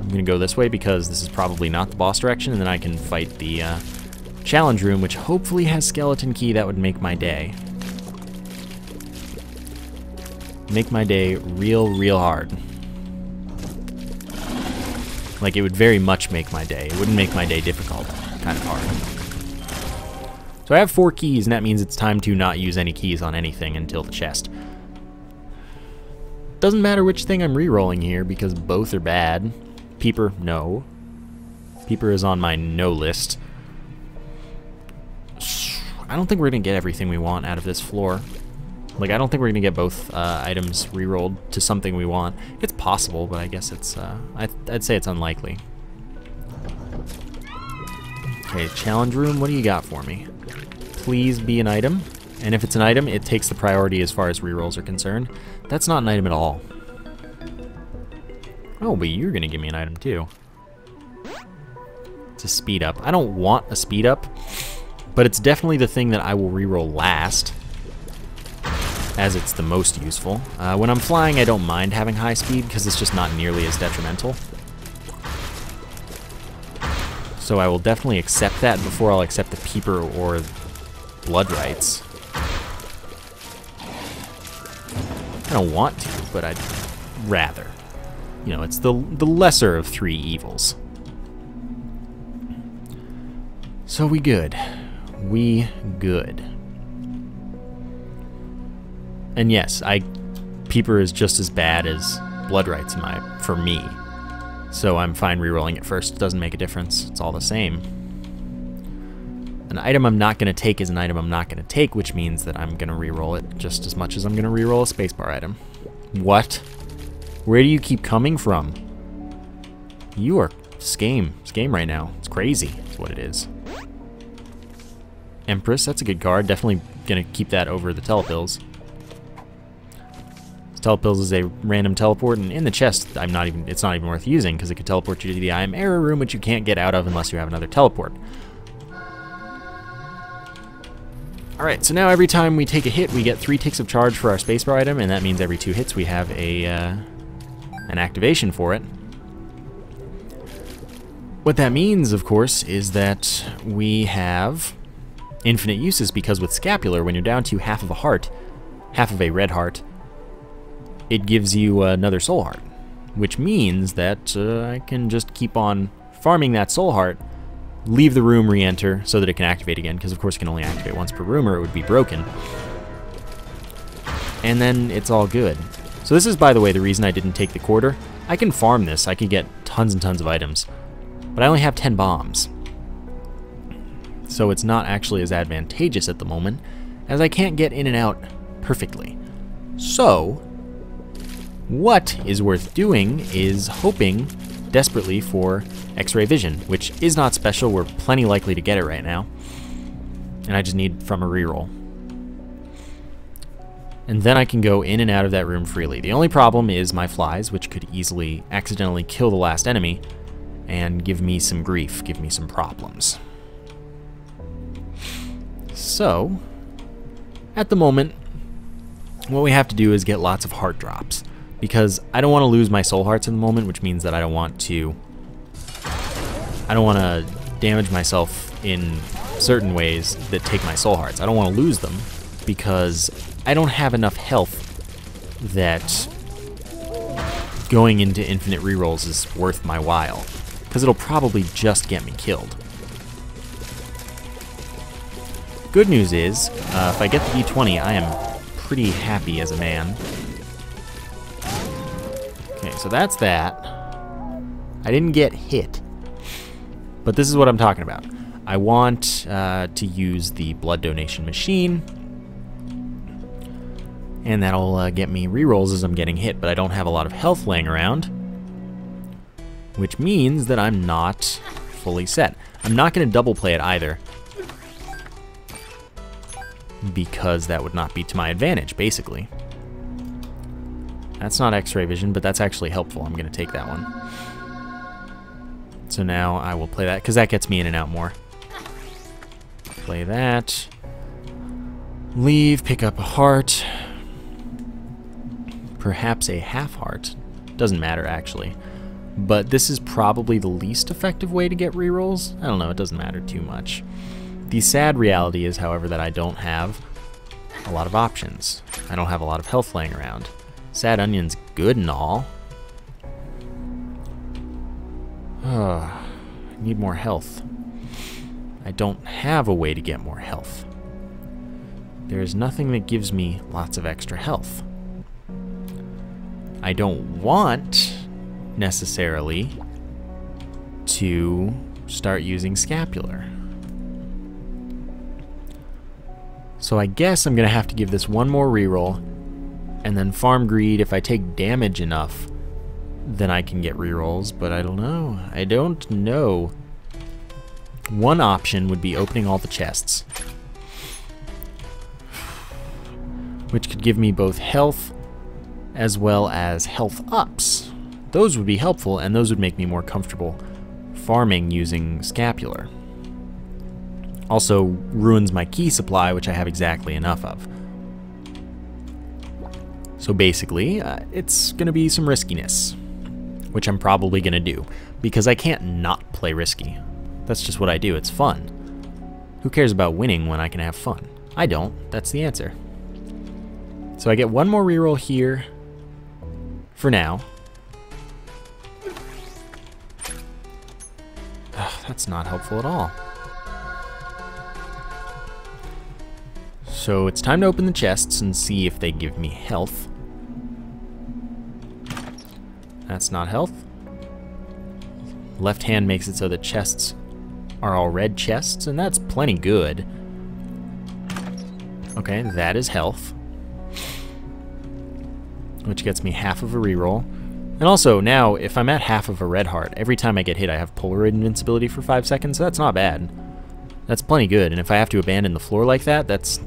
gonna go this way because this is probably not the boss direction, and then I can fight the challenge room, which hopefully has skeleton key. That would make my day. Make my day real hard. Like, it would very much make my day. It wouldn't make my day difficult. Kind of hard. So I have 4 keys, and that means it's time to not use any keys on anything until the chest. Doesn't matter which thing I'm re-rolling here, because both are bad. Peeper, no. Peeper is on my no list. I don't think we're going to get everything we want out of this floor. Like, I don't think we're going to get both items re-rolled to something we want. It's possible, but I guess it's, I'd say it's unlikely. Okay, challenge room, what do you got for me? Please be an item. And if it's an item, it takes the priority as far as re-rolls are concerned. That's not an item at all. Oh, but you're going to give me an item too. It's a speed up. I don't want a speed up, but it's definitely the thing that I will re-roll last, as it's the most useful. When I'm flying, I don't mind having high speed because it's just not nearly as detrimental. So I will definitely accept that before I'll accept the Peeper or Blood Rights. I don't want to, but I'd rather. You know, it's the lesser of 3 evils. So we good. We good. And yes, Peeper is just as bad as Blood Rights for me. So I'm fine re-rolling it first. It doesn't make a difference. It's all the same. An item I'm not going to take is an item I'm not going to take, which means that I'm going to re-roll it just as much as I'm going to re-roll a spacebar item. What? Where do you keep coming from? You are scame right now. It's crazy. That's what it is. Empress, that's a good card. Definitely gonna keep that over the telepills. Telepills is a random teleport, and in the chest, it's not even worth using because it could teleport you to the I Am Error room, which you can't get out of unless you have another teleport. Alright, so now every time we take a hit, we get 3 ticks of charge for our spacebar item, and that means every 2 hits we have an activation for it. What that means, of course, is that we have infinite uses, because with Scapular, when you're down to half of a heart, half of a red heart, it gives you another soul heart, which means that I can just keep on farming that soul heart, leave the room, re-enter, so that it can activate again, because of course it can only activate once per room or it would be broken. And then it's all good. So this is, by the way, the reason I didn't take the quarter. I can farm this, I could get tons and tons of items, but I only have 10 bombs. So it's not actually as advantageous at the moment, as I can't get in and out perfectly. So what is worth doing is hoping desperately for X-ray vision, which is not special. We're plenty likely to get it right now. And I just need from a reroll. And then I can go in and out of that room freely. The only problem is my flies, which could easily accidentally kill the last enemy and give me some grief, give me some problems. So, at the moment, what we have to do is get lots of heart drops, because I don't want to lose my soul hearts in the moment, which means that I don't want to damage myself in certain ways that take my soul hearts. I don't want to lose them because I don't have enough health that going into infinite rerolls is worth my while, because it'll probably just get me killed. Good news is, if I get the D20, I am pretty happy as a man. Okay, so that's that. I didn't get hit. But this is what I'm talking about. I want to use the blood donation machine, and that'll get me rerolls as I'm getting hit, but I don't have a lot of health laying around, which means that I'm not fully set. I'm not going to double play it either, because that would not be to my advantage, basically. That's not X-ray vision, but that's actually helpful. I'm going to take that one. So now I will play that, because that gets me in and out more. Play that. Leave, pick up a heart. Perhaps a half heart. Doesn't matter, actually. But this is probably the least effective way to get rerolls. I don't know, it doesn't matter too much. The sad reality is, however, that I don't have a lot of options. I don't have a lot of health laying around. Sad Onion's good and all. I need more health. I don't have a way to get more health. There is nothing that gives me lots of extra health. I don't want, necessarily, to start using Scapular. So I guess I'm going to have to give this one more reroll, and then farm greed. If I take damage enough, then I can get rerolls, but I don't know. I don't know. One option would be opening all the chests, which could give me both health as well as health ups. Those would be helpful, and those would make me more comfortable farming using Scapular. Also ruins my key supply, which I have exactly enough of. So basically, it's going to be some riskiness, which I'm probably going to do, because I can't not play risky. That's just what I do. It's fun. Who cares about winning when I can have fun? I don't. That's the answer. So I get one more reroll here for now. Ugh, that's not helpful at all. So it's time to open the chests and see if they give me health. That's not health. Left hand makes it so that chests are all red chests, and that's plenty good. Okay, that is health, which gets me half of a reroll. And also, now, if I'm at half of a red heart, every time I get hit I have Polaroid invincibility for 5 seconds, so that's not bad. That's plenty good, and if I have to abandon the floor like that, that's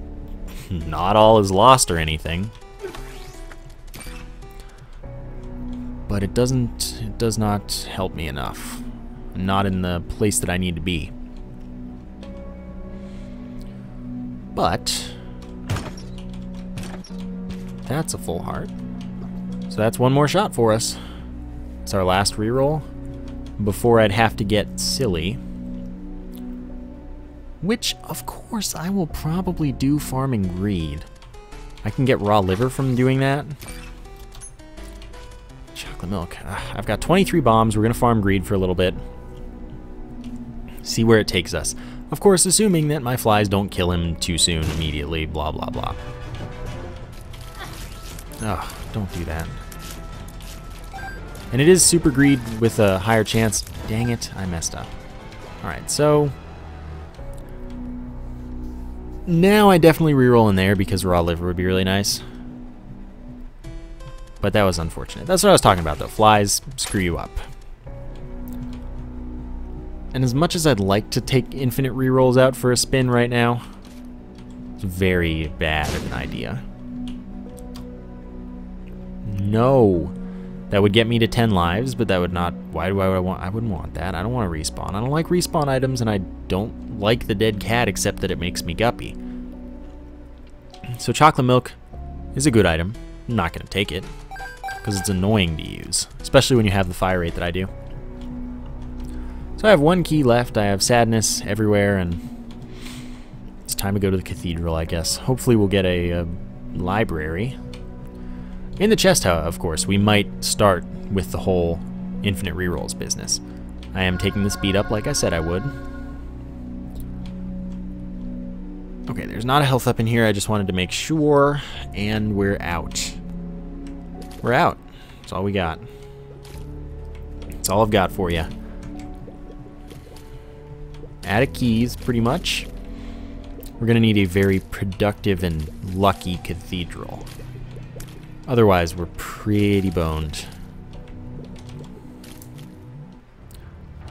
not all is lost or anything. But it does not help me enough. I'm not in the place that I need to be. But that's a full heart. So that's one more shot for us. It's our last reroll before I'd have to get silly. Which, of course, I will probably do farming greed. I can get raw liver from doing that. Chocolate milk. I've got 23 bombs. We're going to farm greed for a little bit. See where it takes us. Of course, assuming that my flies don't kill him too soon, immediately, blah, blah, blah. Oh, don't do that. And it is super greed with a higher chance. Dang it, I messed up. Alright, so now I definitely reroll in there because raw liver would be really nice. But that was unfortunate. That's what I was talking about, though. Flies screw you up. And as much as I'd like to take infinite rerolls out for a spin right now, it's very bad of an idea. No. That would get me to 10 lives, but that would not... Why do I want... I wouldn't want that. I don't want to respawn. I don't like respawn items, and I don't like the dead cat except that it makes me guppy. So chocolate milk is a good item. I'm not going to take it, because it's annoying to use, especially when you have the fire rate that I do. So I have one key left. I have sadness everywhere, and it's time to go to the cathedral, I guess. Hopefully we'll get a library. In the chest, of course, we might start with the whole infinite rerolls business. I am taking the speed up like I said I would. Okay, there's not a health up in here. I just wanted to make sure, and we're out. We're out. That's all we got. That's all I've got for you. Out of keys, pretty much. We're going to need a very productive and lucky cathedral. Otherwise, we're pretty boned.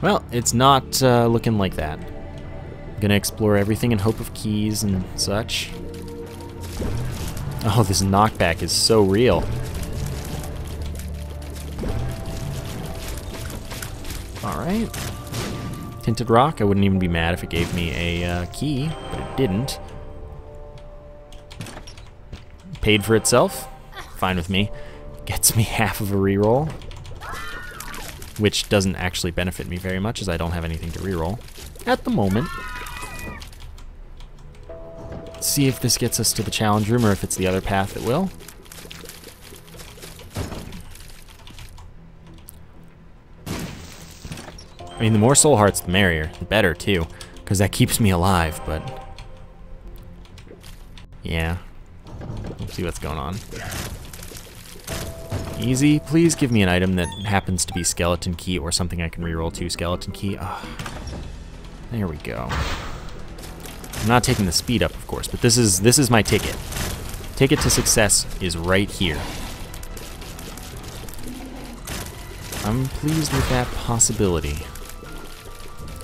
Well, it's not looking like that. I'm gonna explore everything in hope of keys and such. Oh, this knockback is so real. Alright. Tinted rock. I wouldn't even be mad if it gave me a key, but it didn't. Paid for itself. Fine with me. Gets me half of a reroll, which doesn't actually benefit me very much as I don't have anything to reroll at the moment. Let's see if this gets us to the challenge room or if it's the other path that will. I mean, the more soul hearts, the merrier. The better, too, because that keeps me alive, but yeah. Let's see what's going on. Easy. Please give me an item that happens to be skeleton key or something I can reroll to skeleton key. Oh, there we go. I'm not taking the speed up, of course, but this is my ticket. Ticket to success is right here. I'm pleased with that possibility.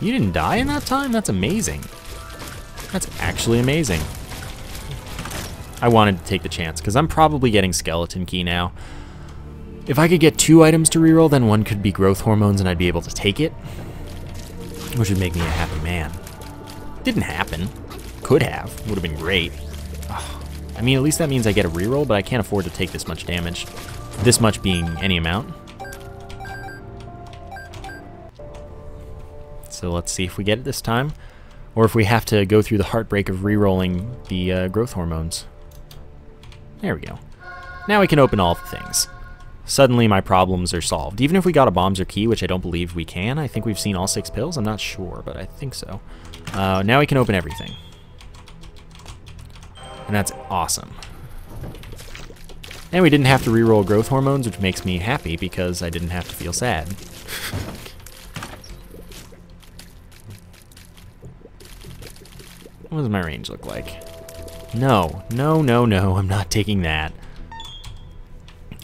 You didn't die in that time? That's amazing. That's actually amazing. I wanted to take the chance because I'm probably getting skeleton key now. If I could get 2 items to reroll, then one could be growth hormones and I'd be able to take it, which would make me a happy man. Didn't happen. Could have. Would have been great. Ugh. I mean, at least that means I get a reroll, but I can't afford to take this much damage. This much being any amount. So let's see if we get it this time, or if we have to go through the heartbreak of rerolling the growth hormones. There we go. Now we can open all the things. Suddenly my problems are solved. Even if we got a bombs or key, which I don't believe we can. I think we've seen all 6 pills. I'm not sure, but I think so. Now we can open everything. And that's awesome. And we didn't have to reroll growth hormones, which makes me happy because I didn't have to feel sad. What does my range look like? No, no, no, no, I'm not taking that.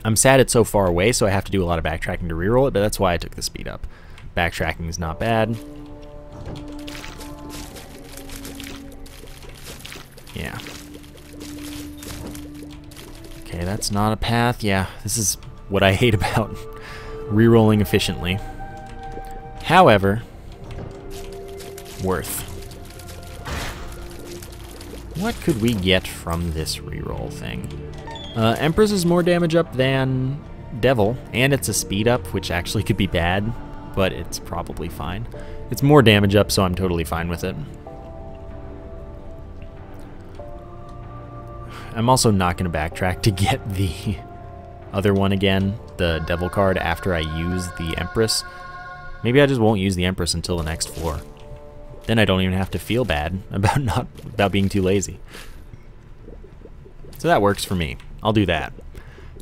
I'm sad it's so far away, so I have to do a lot of backtracking to reroll it, but that's why I took the speed up. Backtracking is not bad. Yeah. Okay, that's not a path. Yeah, this is what I hate about rerolling efficiently. However, worth. What could we get from this reroll thing? Empress is more damage up than Devil, and it's a speed up, which actually could be bad, but it's probably fine. It's more damage up, so I'm totally fine with it. I'm also not going to backtrack to get the other one again, the Devil card, after I use the Empress. Maybe I just won't use the Empress until the next floor. Then I don't even have to feel bad about being too lazy. So that works for me. I'll do that.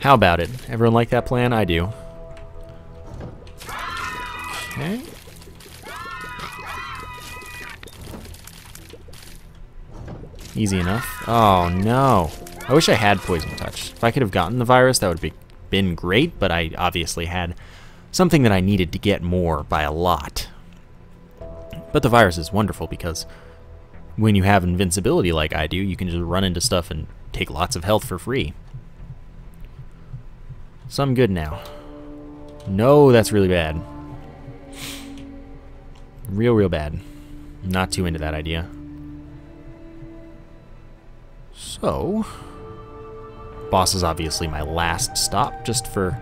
How about it? Everyone like that plan? I do. Okay. Easy enough. Oh no. I wish I had Poison Touch. If I could have gotten the virus, that would have been great, but I obviously had something that I needed to get more by a lot. But the virus is wonderful because when you have invincibility like I do, you can just run into stuff and take lots of health for free. So I'm good now. No, that's really bad. Real bad. Not too into that idea. So, boss is obviously my last stop, just for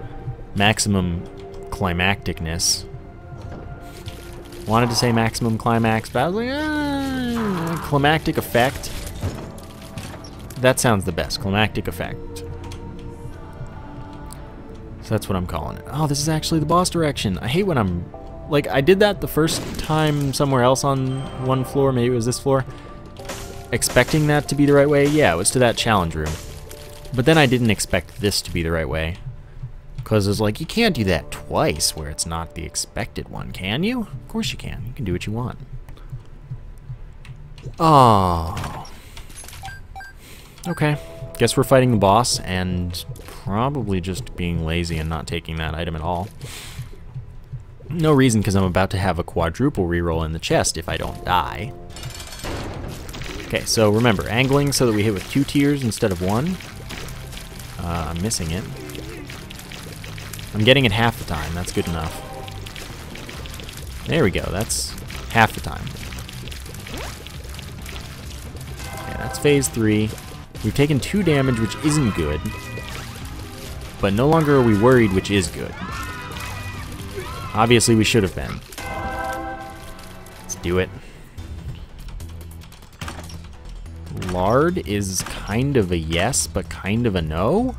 maximum climacticness. Wanted to say maximum climax, but I was like, climactic effect. That sounds the best, climactic effect. So that's what I'm calling it. Oh, this is actually the boss direction. I hate when I'm, like, I did that the first time somewhere else on one floor, maybe it was this floor. Expecting that to be the right way? Yeah, it was to that challenge room. But then I didn't expect this to be the right way. Because it's like, you can't do that twice where it's not the expected one, can you? Of course you can. You can do what you want. Oh. Okay. Guess we're fighting the boss and probably just being lazy and not taking that item at all. No reason, because I'm about to have a quadruple reroll in the chest if I don't die. Okay, so remember, angling so that we hit with 2 tiers instead of 1. I'm missing it. I'm getting it half the time. That's good enough. There we go. That's half the time. Okay, that's phase 3. We've taken 2 damage, which isn't good. But no longer are we worried, which is good. Obviously, we should have been. Let's do it. Lard is kind of a yes, but kind of a no?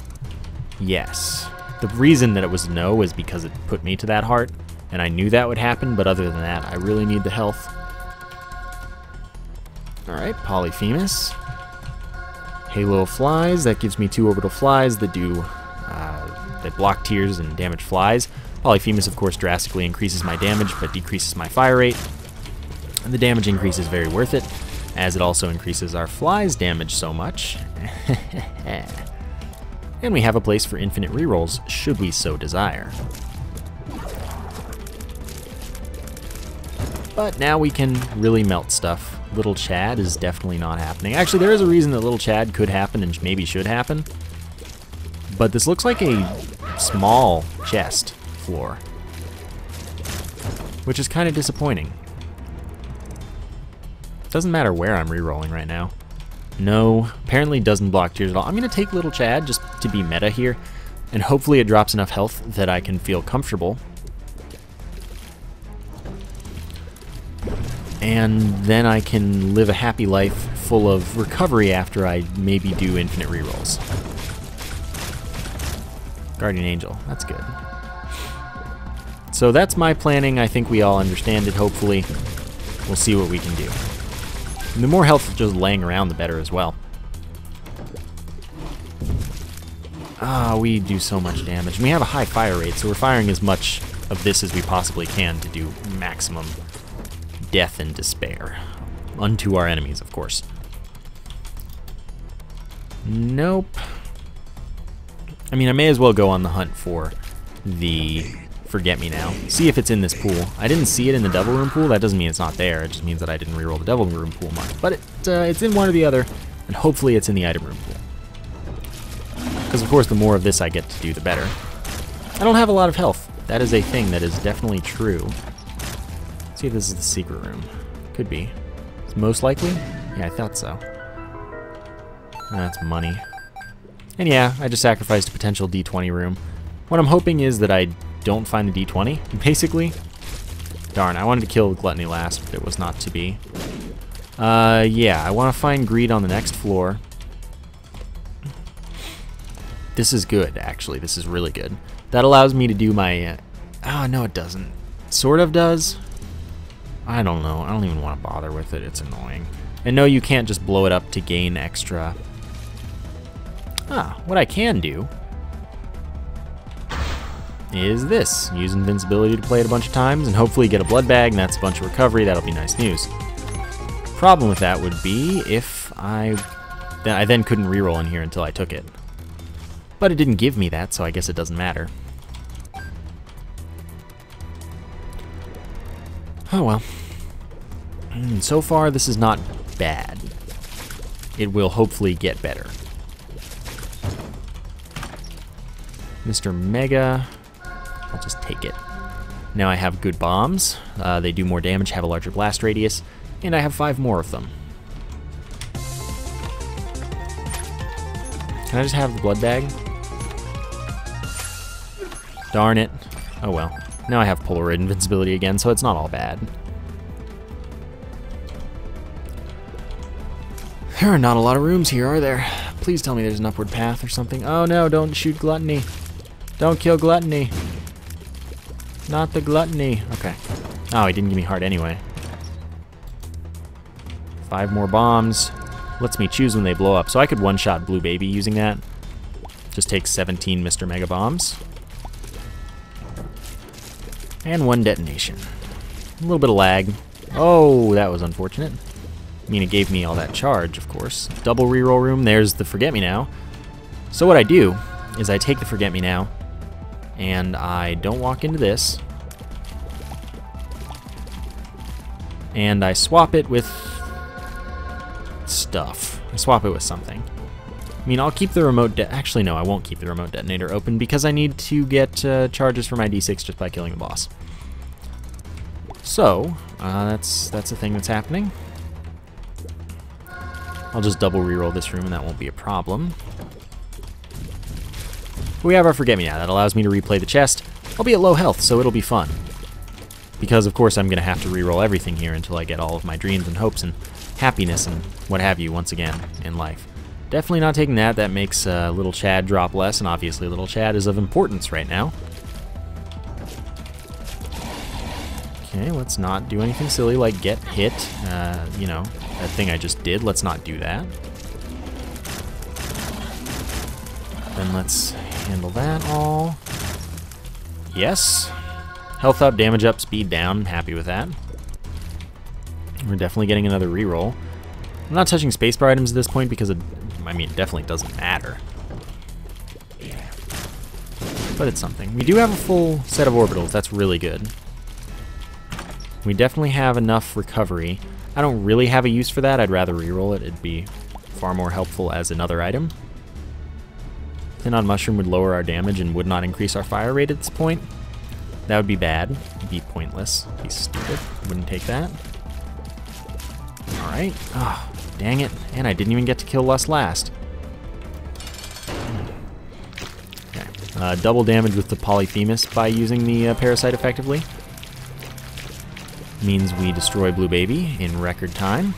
Yes. The reason that it was no is because it put me to that heart, and I knew that would happen, but other than that, I really need the health. Alright, Polyphemus. Halo of Flies, that gives me 2 orbital flies that do, that block tiers and damage flies. Polyphemus, of course, drastically increases my damage, but decreases my fire rate. And the damage increase is very worth it, as it also increases our flies' damage so much. And we have a place for infinite rerolls, should we so desire. But now we can really melt stuff. Little Chad is definitely not happening. Actually, there is a reason that Little Chad could happen and maybe should happen. But this looks like a small chest floor, which is kind of disappointing. Doesn't matter where I'm rerolling right now. No, apparently doesn't block tiers at all. I'm going to take Little Chad just to be meta here, and hopefully it drops enough health that I can feel comfortable. And then I can live a happy life full of recovery after I maybe do infinite rerolls. Guardian Angel, that's good. So that's my planning. I think we all understand it, hopefully. We'll see what we can do. And the more health just laying around, the better as well. Ah, we do so much damage. And we have a high fire rate, so we're firing as much of this as we possibly can to do maximum death and despair. Unto our enemies, of course. Nope. I mean, I may as well go on the hunt for the Forget-Me-Now. See if it's in this pool. I didn't see it in the Devil Room pool. That doesn't mean it's not there. It just means that I didn't reroll the Devil Room pool much. But it's in one or the other, and hopefully it's in the Item Room pool. Because, of course, the more of this I get to do, the better. I don't have a lot of health. That is a thing that is definitely true. Let's see if this is the secret room. Could be. It's most likely? Yeah, I thought so. That's money. And yeah, I just sacrificed a potential D20 room. What I'm hoping is that I don't find the D20, basically. Darn, I wanted to kill Gluttony last, but it was not to be. Yeah, I want to find Greed on the next floor. This is good, actually. This is really good. That allows me to do my... oh, no, it doesn't. Sort of does. I don't know. I don't even want to bother with it. It's annoying. And no, you can't just blow it up to gain extra... what I can do is this. Use invincibility to play it a bunch of times and hopefully get a blood bag, and that's a bunch of recovery. That'll be nice news. Problem with that would be if I then couldn't reroll in here until I took it. But it didn't give me that, so I guess it doesn't matter. Oh well. So far, this is not bad. It will hopefully get better. Mr. Mega, I'll just take it. Now I have good bombs. They do more damage, have a larger blast radius, and I have 5 more of them. Can I just have the blood bag? Darn it. Oh well. Now I have Polaroid invincibility again, so it's not all bad. There are not a lot of rooms here, are there? Please tell me there's an upward path or something. Oh no, don't shoot Gluttony. Don't kill Gluttony. Not the Gluttony. Okay. Oh, he didn't give me heart anyway. 5 more bombs. Lets me choose when they blow up. So I could one-shot Blue Baby using that. Just takes 17 Mr. Mega Bombs. And 1 detonation. A little bit of lag. Oh, that was unfortunate. I mean, it gave me all that charge, of course. Double reroll room. There's the Forget-Me-Now. So what I do is I take the Forget-Me-Now, and I don't walk into this. And I swap it with stuff. I swap it with something. I mean, I'll keep the remote... Actually, no, I won't keep the remote detonator open because I need to get charges for my D6 just by killing the boss. So, that's a thing that's happening. I'll just double reroll this room and that won't be a problem. We have our Forget-Me-Now. That allows me to replay the chest. I'll be at low health, so it'll be fun. Because, of course, I'm going to have to reroll everything here until I get all of my dreams and hopes and happiness and what have you once again in life. Definitely not taking that. That makes Little Chad drop less, and obviously Little Chad is of importance right now. Okay, let's not do anything silly like get hit. You know, that thing I just did. Let's not do that. Then let's handle that all. Yes. Health up, damage up, speed down. I'm happy with that. We're definitely getting another reroll. I'm not touching spacebar items at this point because it definitely doesn't matter. But it's something. We do have a full set of orbitals. That's really good. We definitely have enough recovery. I don't really have a use for that. I'd rather reroll it. It'd be far more helpful as another item. Thin on Mushroom would lower our damage and would not increase our fire rate at this point. That would be bad. It'd be pointless. It'd be stupid. Wouldn't take that. Alright. Oh, dang it. And I didn't even get to kill Lust last. Okay. Double damage with the Polyphemus by using the Parasite effectively. Means we destroy Blue Baby in record time.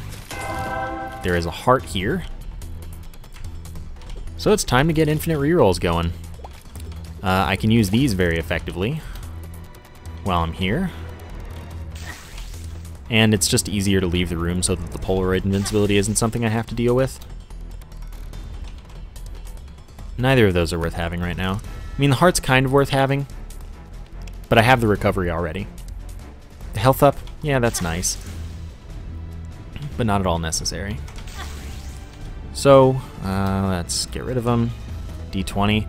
There is a heart here. So it's time to get infinite rerolls going. I can use these very effectively while I'm here. And it's just easier to leave the room so that the Polaroid invincibility isn't something I have to deal with. Neither of those are worth having right now. I mean, the heart's kind of worth having, but I have the recovery already. The health up, yeah, that's nice, but not at all necessary. So, let's get rid of them. D20.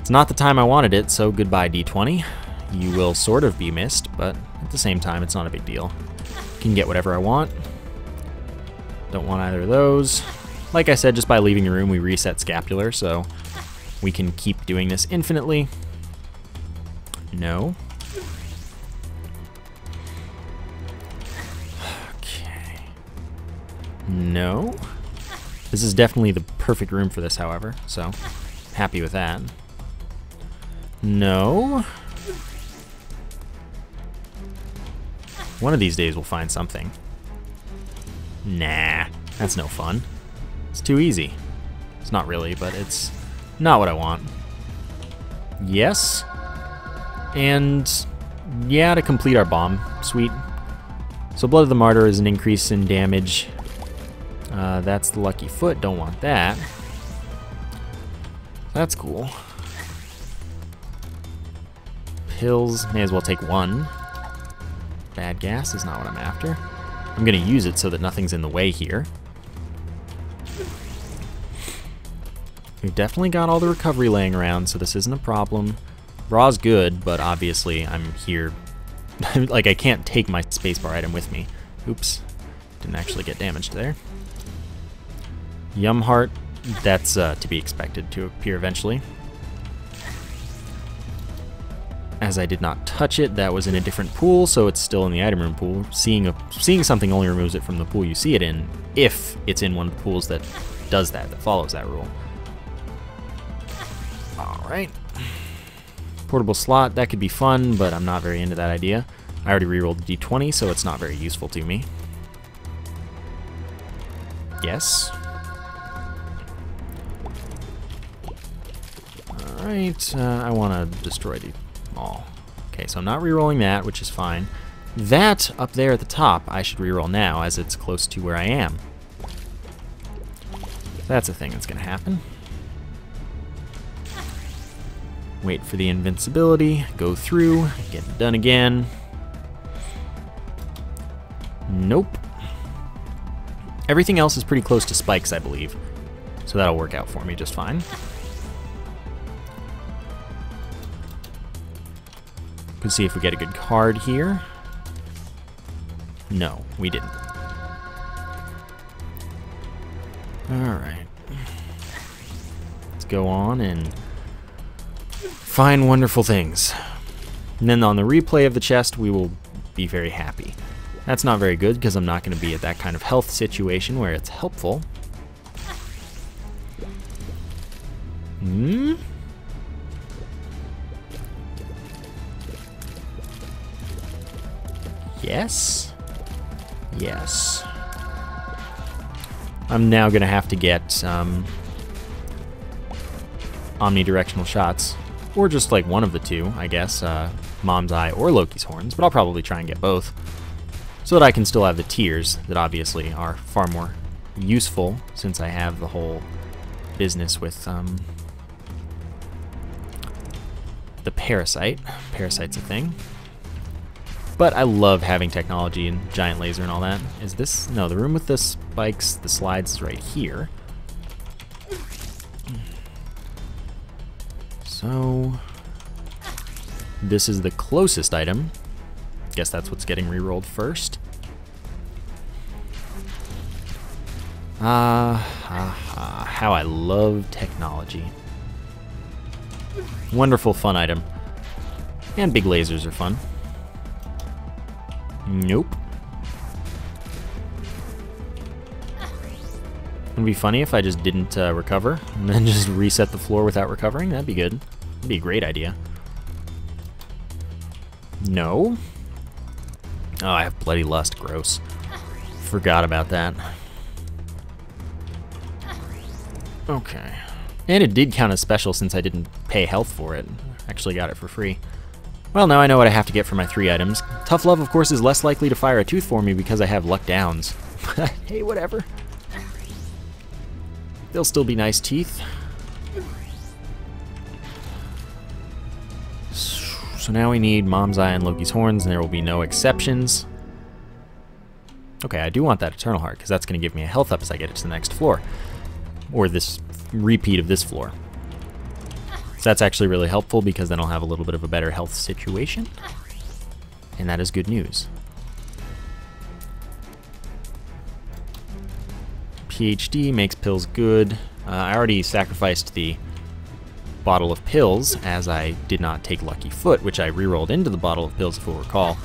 It's not the time I wanted it, so goodbye D20. You will sort of be missed, but at the same time, it's not a big deal. Can get whatever I want. Don't want either of those. Like I said, just by leaving the room, we reset Scapular, so we can keep doing this infinitely. No. Okay. No. This is definitely the perfect room for this, however, so happy with that. No. One of these days we'll find something. Nah, that's no fun. It's too easy. It's not really, but it's not what I want. Yes. And yeah, to complete our bomb. Sweet. So Blood of the Martyr is an increase in damage. That's the lucky foot. Don't want that. That's cool. Pills. May as well take one. Bad gas is not what I'm after. I'm going to use it so that nothing's in the way here. We've definitely got all the recovery laying around, so this isn't a problem. Raw's good, but obviously I'm here. Like, I can't take my spacebar item with me. Oops. Didn't actually get damaged there. Yum Heart, that's to be expected to appear eventually. As I did not touch it, that was in a different pool, so it's still in the item room pool. Seeing something only removes it from the pool you see it in, if it's in one of the pools that does that follows that rule. Alright. Portable slot, that could be fun, but I'm not very into that idea. I already rerolled the D20, so it's not very useful to me. Yes. Alright, I want to destroy the all. Okay, so I'm not rerolling that, which is fine. That up there at the top, I should reroll now, as it's close to where I am. That's a thing that's going to happen. Wait for the invincibility, go through, get it done again. Nope. Everything else is pretty close to spikes, I believe. So that'll work out for me just fine. Let's see if we get a good card here. No, we didn't. Alright. Let's go on and find wonderful things. And then on the replay of the chest, we will be very happy. That's not very good, because I'm not going to be at that kind of health situation where it's helpful. Hmm? Yes. Yes. I'm now going to have to get omnidirectional shots. Or just like one of the two, I guess. Mom's Eye or Loki's Horns. But I'll probably try and get both. So that I can still have the tears that obviously are far more useful since I have the whole business with the parasite. Parasite's a thing. But I love having technology and giant laser and all that. Is this? No, the room with the spikes, the slides is right here. So this is the closest item. Guess that's what's getting re-rolled first. How I love technology. Wonderful fun item. And big lasers are fun. Nope. It'd be funny if I just didn't recover and then just reset the floor without recovering. That'd be good. That'd be a great idea. No. Oh, I have Bloody Lust. Gross. Forgot about that. Okay. And it did count as special since I didn't pay health for it. Actually got it for free. Well, now I know what I have to get for my 3 items. Tough Love, of course, is less likely to fire a tooth for me because I have Luck Downs. Hey, whatever. They'll still be nice teeth. So now we need Mom's Eye and Loki's Horns, and there will be no exceptions. Okay, I do want that Eternal Heart, because that's going to give me a health up as I get it to the next floor. Or this repeat of this floor. So that's actually really helpful because then I'll have a little bit of a better health situation. And that is good news. PhD makes pills good. I already sacrificed the bottle of pills as I did not take Lucky Foot, which I rerolled into the bottle of pills if you'll recall.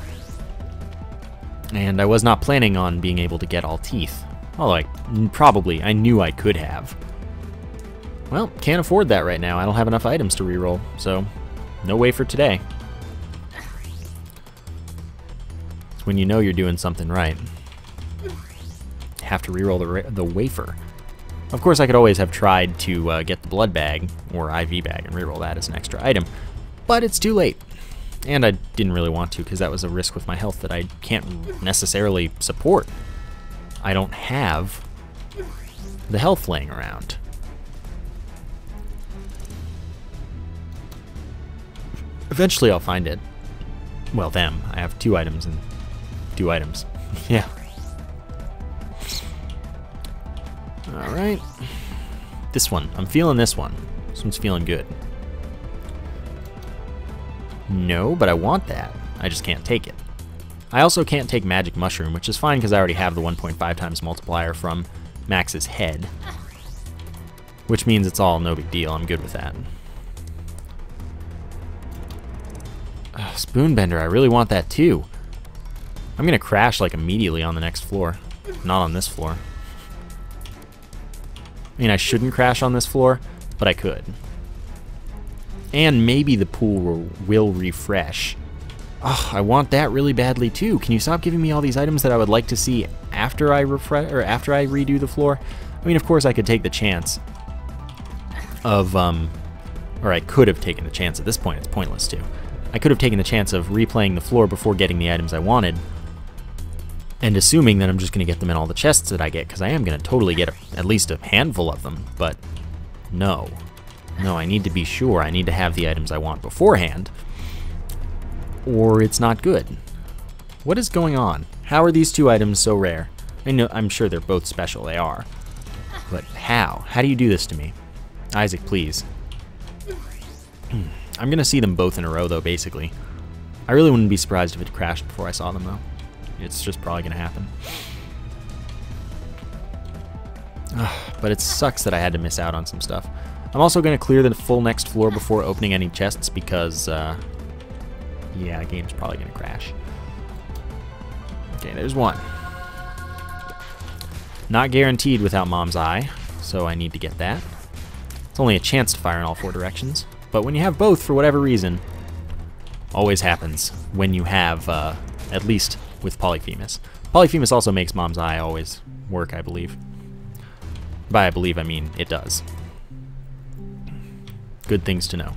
And I was not planning on being able to get all teeth. Although I knew I could have. Well, can't afford that right now. I don't have enough items to reroll, so no way for today. It's when you know you're doing something right. Have to reroll the wafer. Of course, I could always have tried to get the blood bag or IV bag and reroll that as an extra item, but it's too late. And I didn't really want to because that was a risk with my health that I can't necessarily support. I don't have the health laying around. Eventually I'll find it. Well, them. I have 2 items and 2 items. Yeah. Alright. This one. I'm feeling this one. This one's feeling good. No, but I want that. I just can't take it. I also can't take Magic Mushroom, which is fine because I already have the 1.5 times multiplier from Max's head. Which means it's all no big deal. I'm good with that. Spoonbender, I really want that too. I'm gonna crash like immediately on the next floor. Not on this floor. I mean, I shouldn't crash on this floor, but I could. And maybe the pool will refresh. Oh, I want that really badly too. Can you stop giving me all these items that I would like to see after I refresh or after I redo the floor? I mean, of course I could take the chance of or I could have taken the chance. At this point it's pointless to. I could have taken the chance of replaying the floor before getting the items I wanted, and assuming that I'm just going to get them in all the chests that I get, because I am going to totally get at least a handful of them, but no. No, I need to be sure. I need to have the items I want beforehand, or it's not good. What is going on? How are these 2 items so rare? I know, I'm sure they're both special, they are. But how? How do you do this to me? Isaac, please. I'm going to see them both in a row, though, basically. I really wouldn't be surprised if it crashed before I saw them, though. It's just probably going to happen. But it sucks that I had to miss out on some stuff. I'm also going to clear the full next floor before opening any chests because, yeah, the game's probably going to crash. Okay, there's one. Not guaranteed without Mom's Eye, so I need to get that. It's only a chance to fire in all 4 directions. But when you have both, for whatever reason, always happens when you have, at least with Polyphemus. Polyphemus also makes Mom's Eye always work, I believe. By I believe, I mean it does. Good things to know.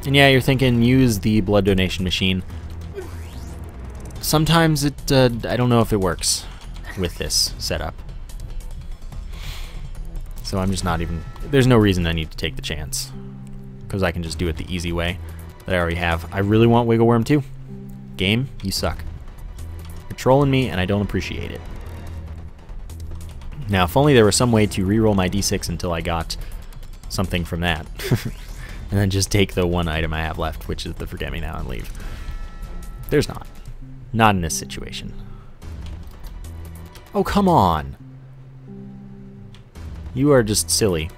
And yeah, you're thinking, use the blood donation machine. Sometimes it, I don't know if it works with this setup. So I'm just not even, there's no reason I need to take the chance. Because I can just do it the easy way that I already have. I really want Wiggle Worm too. Game, you suck. You're trolling me and I don't appreciate it. Now, if only there was some way to reroll my d6 until I got something from that. And then just take the 1 item I have left, which is the Forget Me Now, and leave. There's not. Not in this situation. Oh, come on. You are just silly.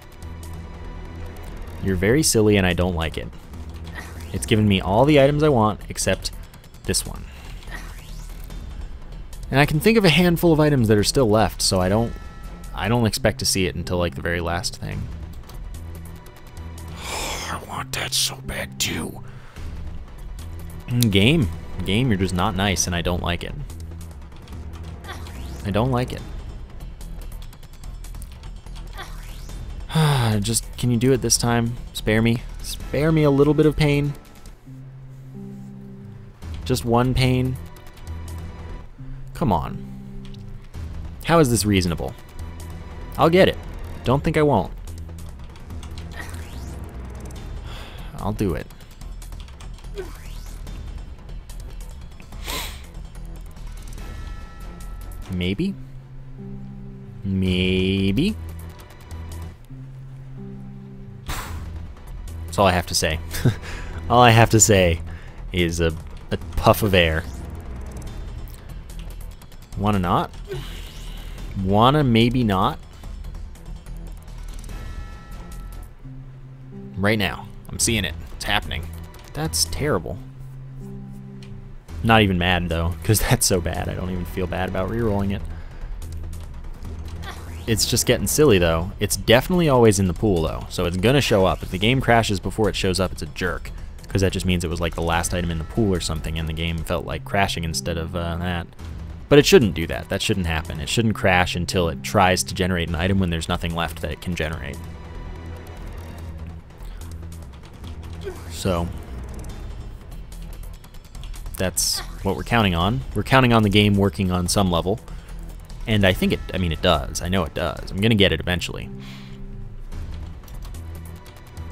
You're very silly and I don't like it. It's given me all the items I want except this one. And I can think of a handful of items that are still left, so I don't expect to see it until like the very last thing. I want that so bad too. Game, you're just not nice and I don't like it. I don't like it. Just, can you do it this time? Spare me. Spare me a little bit of pain. Just 1 pain. Come on. How is this reasonable? I'll get it. Don't think I won't. I'll do it. Maybe? Maybe? That's all I have to say. All I have to say is a puff of air. Wanna not? Wanna maybe not? Right now. I'm seeing it. It's happening. That's terrible. Not even mad though, because that's so bad. I don't even feel bad about re-rolling it. It's just getting silly though. It's definitely always in the pool though, so it's gonna show up. If the game crashes before it shows up, it's a jerk, because that just means it was like the last item in the pool or something, and the game felt like crashing instead of that. But it shouldn't do that. That shouldn't happen. It shouldn't crash until it tries to generate an item when there's nothing left that it can generate. So that's what we're counting on. We're counting on the game working on some level. And I think I mean it does. I know it does. I'm gonna get it eventually.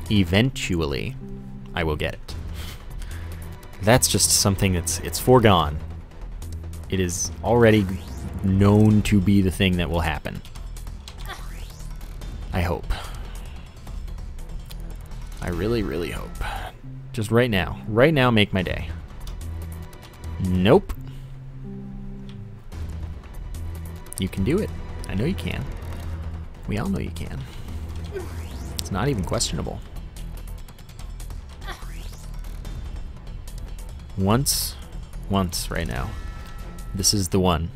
Eventually, I will get it. That's just something it's foregone. It is already known to be the thing that will happen. I hope. I really, really hope. Just right now. Right now, make my day. Nope. You can do it. I know you can. We all know you can. It's not even questionable. Once right now. This is the one.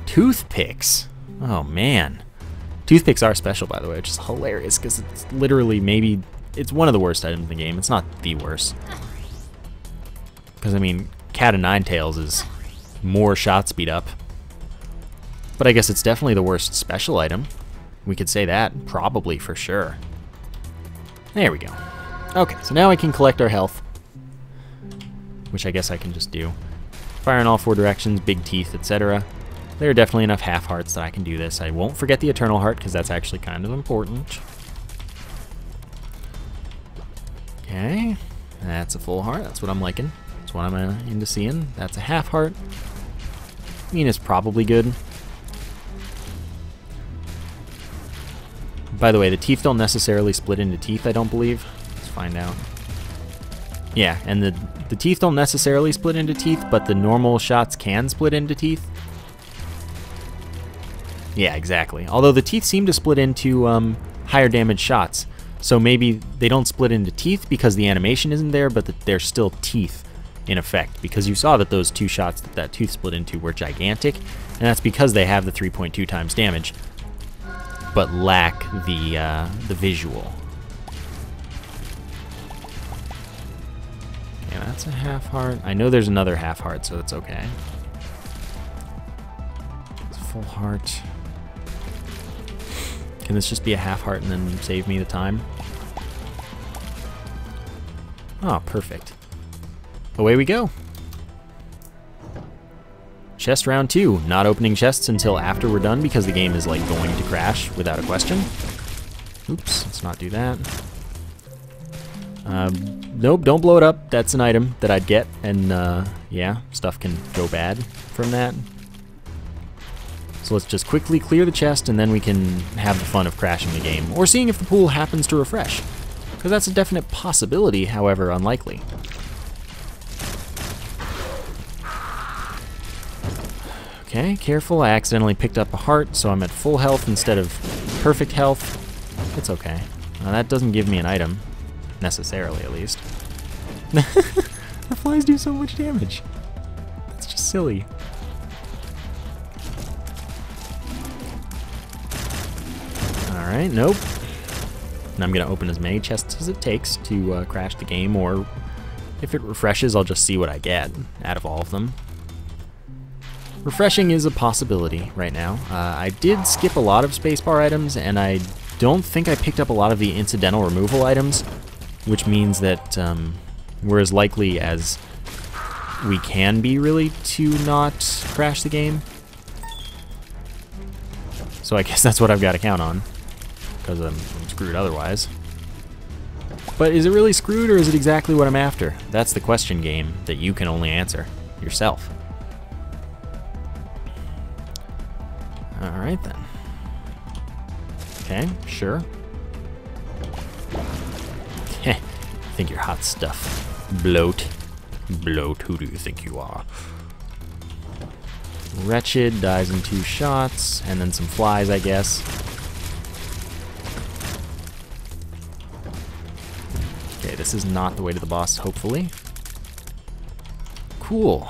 Toothpicks. Oh man. Toothpicks are special, by the way, which is hilarious because it's literally maybe it's one of the worst items in the game. It's not the worst. Because I mean, Cat o' Nine Tails is more shot speed up. But I guess it's definitely the worst special item. We could say that, probably, for sure. There we go. Okay, so now I can collect our health. Which I guess I can just do. Fire in all 4 directions, big teeth, etc. There are definitely enough half hearts that I can do this. I won't forget the eternal heart, because that's actually kind of important. Okay, that's a full heart. That's what I'm liking. That's what I'm into seeing. That's a half heart. I mean, it's probably good. By the way, the teeth don't necessarily split into teeth, I don't believe. Let's find out. Yeah, and the teeth don't necessarily split into teeth, but the normal shots can split into teeth. Yeah, exactly. Although the teeth seem to split into higher damage shots. So maybe they don't split into teeth because the animation isn't there, but they're still teeth in effect. Because you saw that those 2 shots that tooth split into were gigantic, and that's because they have the 3.2 times damage, but lack the visual. Okay, that's a half heart. I know there's another half heart, so that's okay. It's a full heart. Can this just be a half heart and then save me the time? Oh, perfect. Away we go. Chest round 2. Not opening chests until after we're done because the game is like going to crash without a question. Oops, let's not do that. Nope, don't blow it up. That's an item that I'd get, and yeah, stuff can go bad from that. So let's just quickly clear the chest, and then we can have the fun of crashing the game, or seeing if the pool happens to refresh. Because that's a definite possibility, however unlikely. Okay, careful, I accidentally picked up a heart, so I'm at full health instead of perfect health. It's okay. That doesn't give me an item, necessarily at least. The flies do so much damage. That's just silly. Alright, nope. And I'm going to open as many chests as it takes to crash the game, or if it refreshes, I'll just see what I get out of all of them. Refreshing is a possibility right now. I did skip a lot of spacebar items, and I don't think I picked up a lot of the incidental removal items, which means that we're as likely as we can be, really, to not crash the game. So I guess that's what I've got to count on, because I'm screwed otherwise. But is it really screwed, or is it exactly what I'm after? That's the question, game, that you can only answer yourself. Alright then. Okay, sure. think you're hot stuff. Bloat. Bloat, who do you think you are? Wretched dies in 2 shots, and then some flies, I guess. Okay, this is not the way to the boss, hopefully. Cool.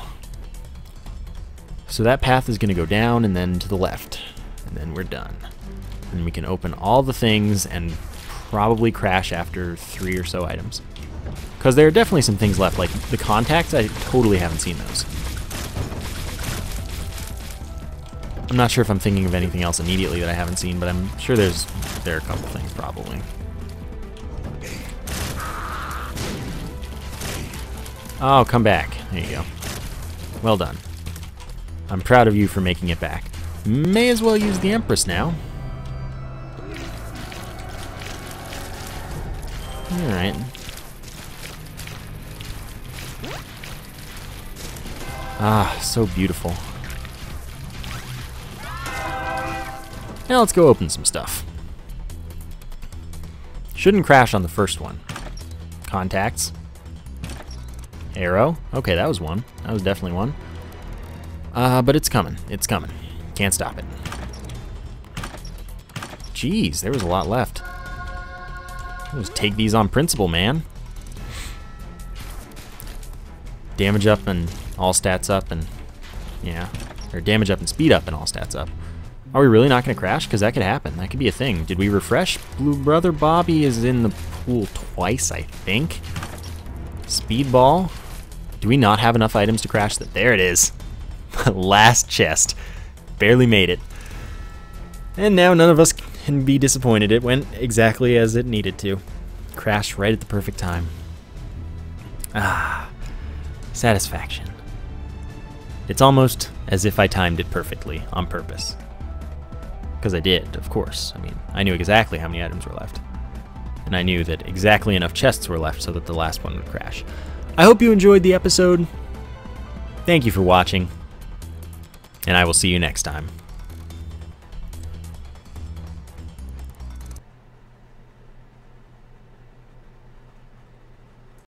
So that path is going to go down and then to the left, and then we're done. And we can open all the things and probably crash after 3 or so items. Because there are definitely some things left, like the contacts, I totally haven't seen those. I'm not sure if I'm thinking of anything else immediately that I haven't seen, but I'm sure there are a couple things probably. Oh, come back. There you go. Well done. I'm proud of you for making it back. May as well use the Empress now. Alright. Ah, so beautiful. Now let's go open some stuff. Shouldn't crash on the first one. Contacts. Arrow. Okay, that was one. That was definitely one. But it's coming. It's coming. Can't stop it. Jeez, there was a lot left. I'll just take these on principle, man. Damage up and all stats up and... yeah. Or damage up and speed up and all stats up. Are we really not going to crash? Because that could happen. That could be a thing. Did we refresh? Blue Brother Bobby is in the pool twice, I think. Speedball. Do we not have enough items to crash that? There it is. Last chest. Barely made it. And now none of us can be disappointed. It went exactly as it needed to. Crashed right at the perfect time. Ah. Satisfaction. It's almost as if I timed it perfectly on purpose. Because I did, of course. I mean, I knew exactly how many items were left. And I knew that exactly enough chests were left so that the last one would crash. I hope you enjoyed the episode. Thank you for watching. And I will see you next time.